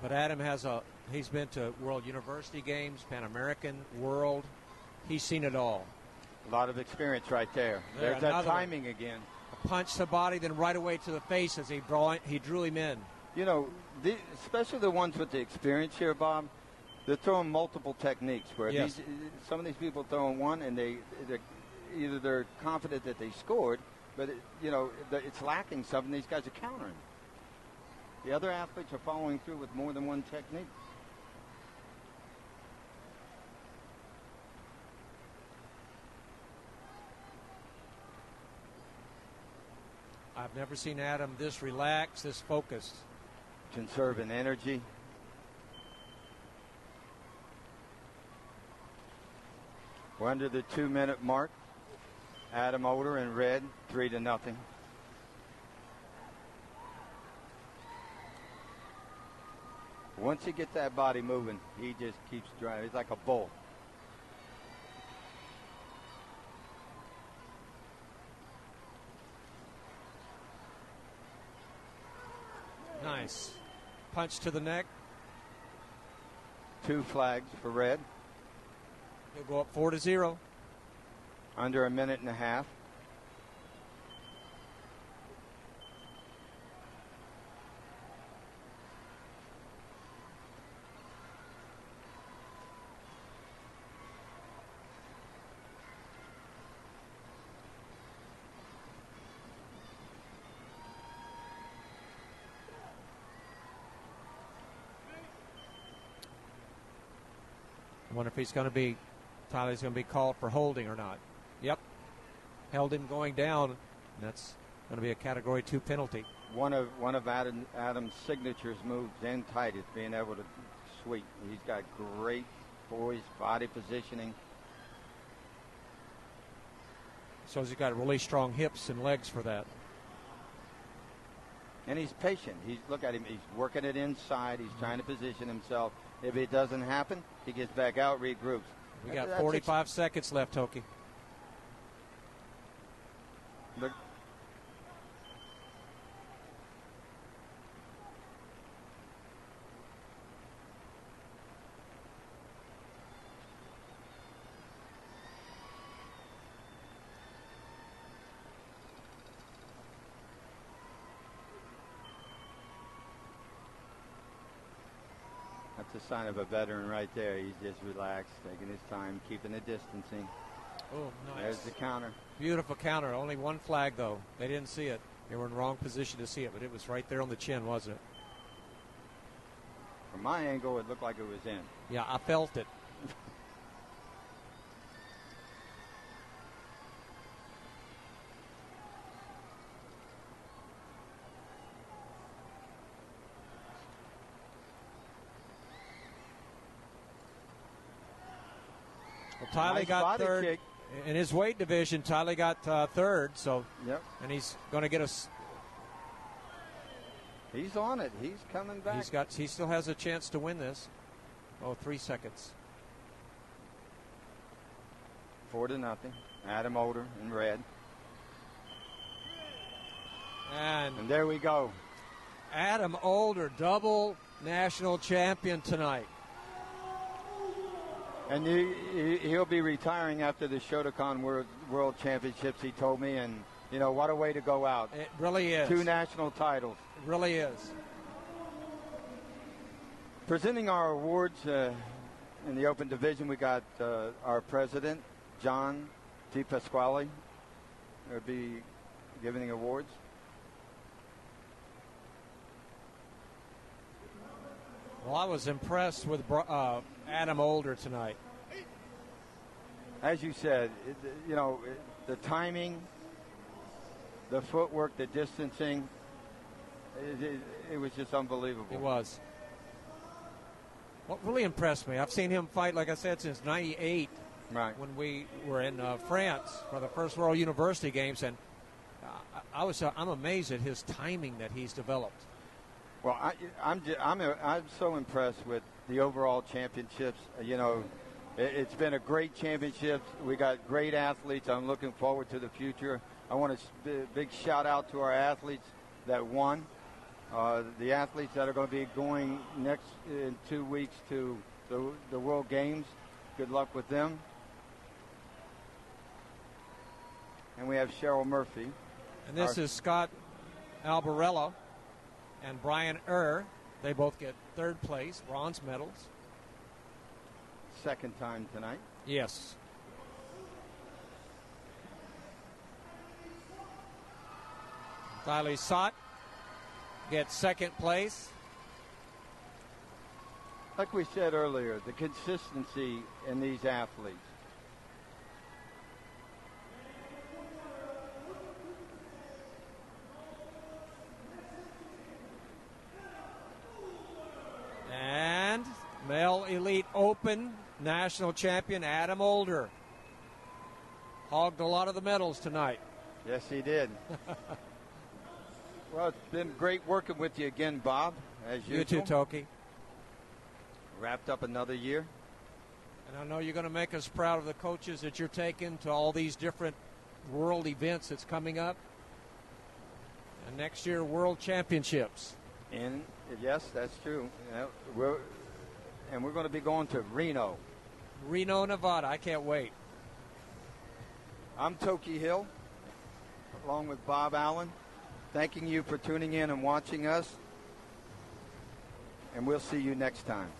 But Adam he's been to World University Games, Pan American, World. He's seen it all. A lot of experience right there. There's that timing again. A punch to the body, then right away to the face as he drew him in. Especially the ones with the experience here, Bob, they're throwing multiple techniques. Where some of these people throwing one, and they're confident that they scored, but it's lacking something. These guys are countering. The other athletes are following through with more than one technique. I've never seen Adam this relaxed, this focused. Conserving energy. We're under the 2-minute mark. Adam Oder in red, 3-0. Once he gets that body moving, he just keeps driving. He's like a bull. Nice. Punch to the neck. 2 flags for red. He'll go up 4-0. Under a minute and a half. I wonder if Tylee's going to be called for holding or not. Yep. Held him going down. And that's going to be a Category 2 penalty. One of Adam's signatures moves in tight is being able to sweep. He's got great poise, body positioning. So he's got really strong hips and legs for that. And he's patient. Look at him. He's working it inside. He's trying to position himself. If it doesn't happen, he gets back out, regroups. We got 45 seconds left, Toki. Look. That's a sign of a veteran right there. He's just relaxed, taking his time, keeping the distancing. Oh, nice. There's the counter. Beautiful counter. Only one flag, though. They didn't see it. They were in the wrong position to see it, but it was right there on the chin, wasn't it? From my angle, it looked like it was in. Yeah, I felt it. Well, Tyler Nice got body third. kick. In his weight division, Tyler got third, so Yep. and he's going to get us. He's on it. He's coming back. He still has a chance to win this. Oh, 3 seconds. 4-0. Adam Older in red. And And there we go. Adam Older, double national champion tonight. And he'll be retiring after the Shotokan World Championships, he told me. And, you know, what a way to go out. It really is. 2 national titles. It really is. Presenting our awards in the open division, we got our president, John T. Pasquale. He'll be giving awards. Well, I was impressed with Adam Older tonight. As you said, the timing, the footwork, the distancing, it was just unbelievable. It was. What really impressed me, I've seen him fight, like I said, since '98, Right. when we were in France for the first World University Games, and I'm amazed at his timing that he's developed. Well, I'm so impressed with the overall championships. It's been a great championship. We got great athletes. I'm looking forward to the future. I want a big shout out to our athletes that won. The athletes that are going to be going next in 2 weeks to the World Games. Good luck with them. And we have Cheryl Murphy. And this is Scott Albarella and Brian They both get third place, bronze medals. Second time tonight. Yes. Lisot gets second place. Like we said earlier, the consistency in these athletes. And male elite open national champion Adam Older hogged a lot of the medals tonight. Yes, he did. Well, it's been great working with you again, Bob, as usual. You too, Toki. Wrapped up another year. And I know you're going to make us proud of the coaches that you're taking to all these different world events that's coming up. And next year, World Championships. And yes, that's true. We're going to be going to Reno, Nevada. I can't wait. I'm Toki Hill, along with Bob Allen, thanking you for tuning in and watching us. And we'll see you next time.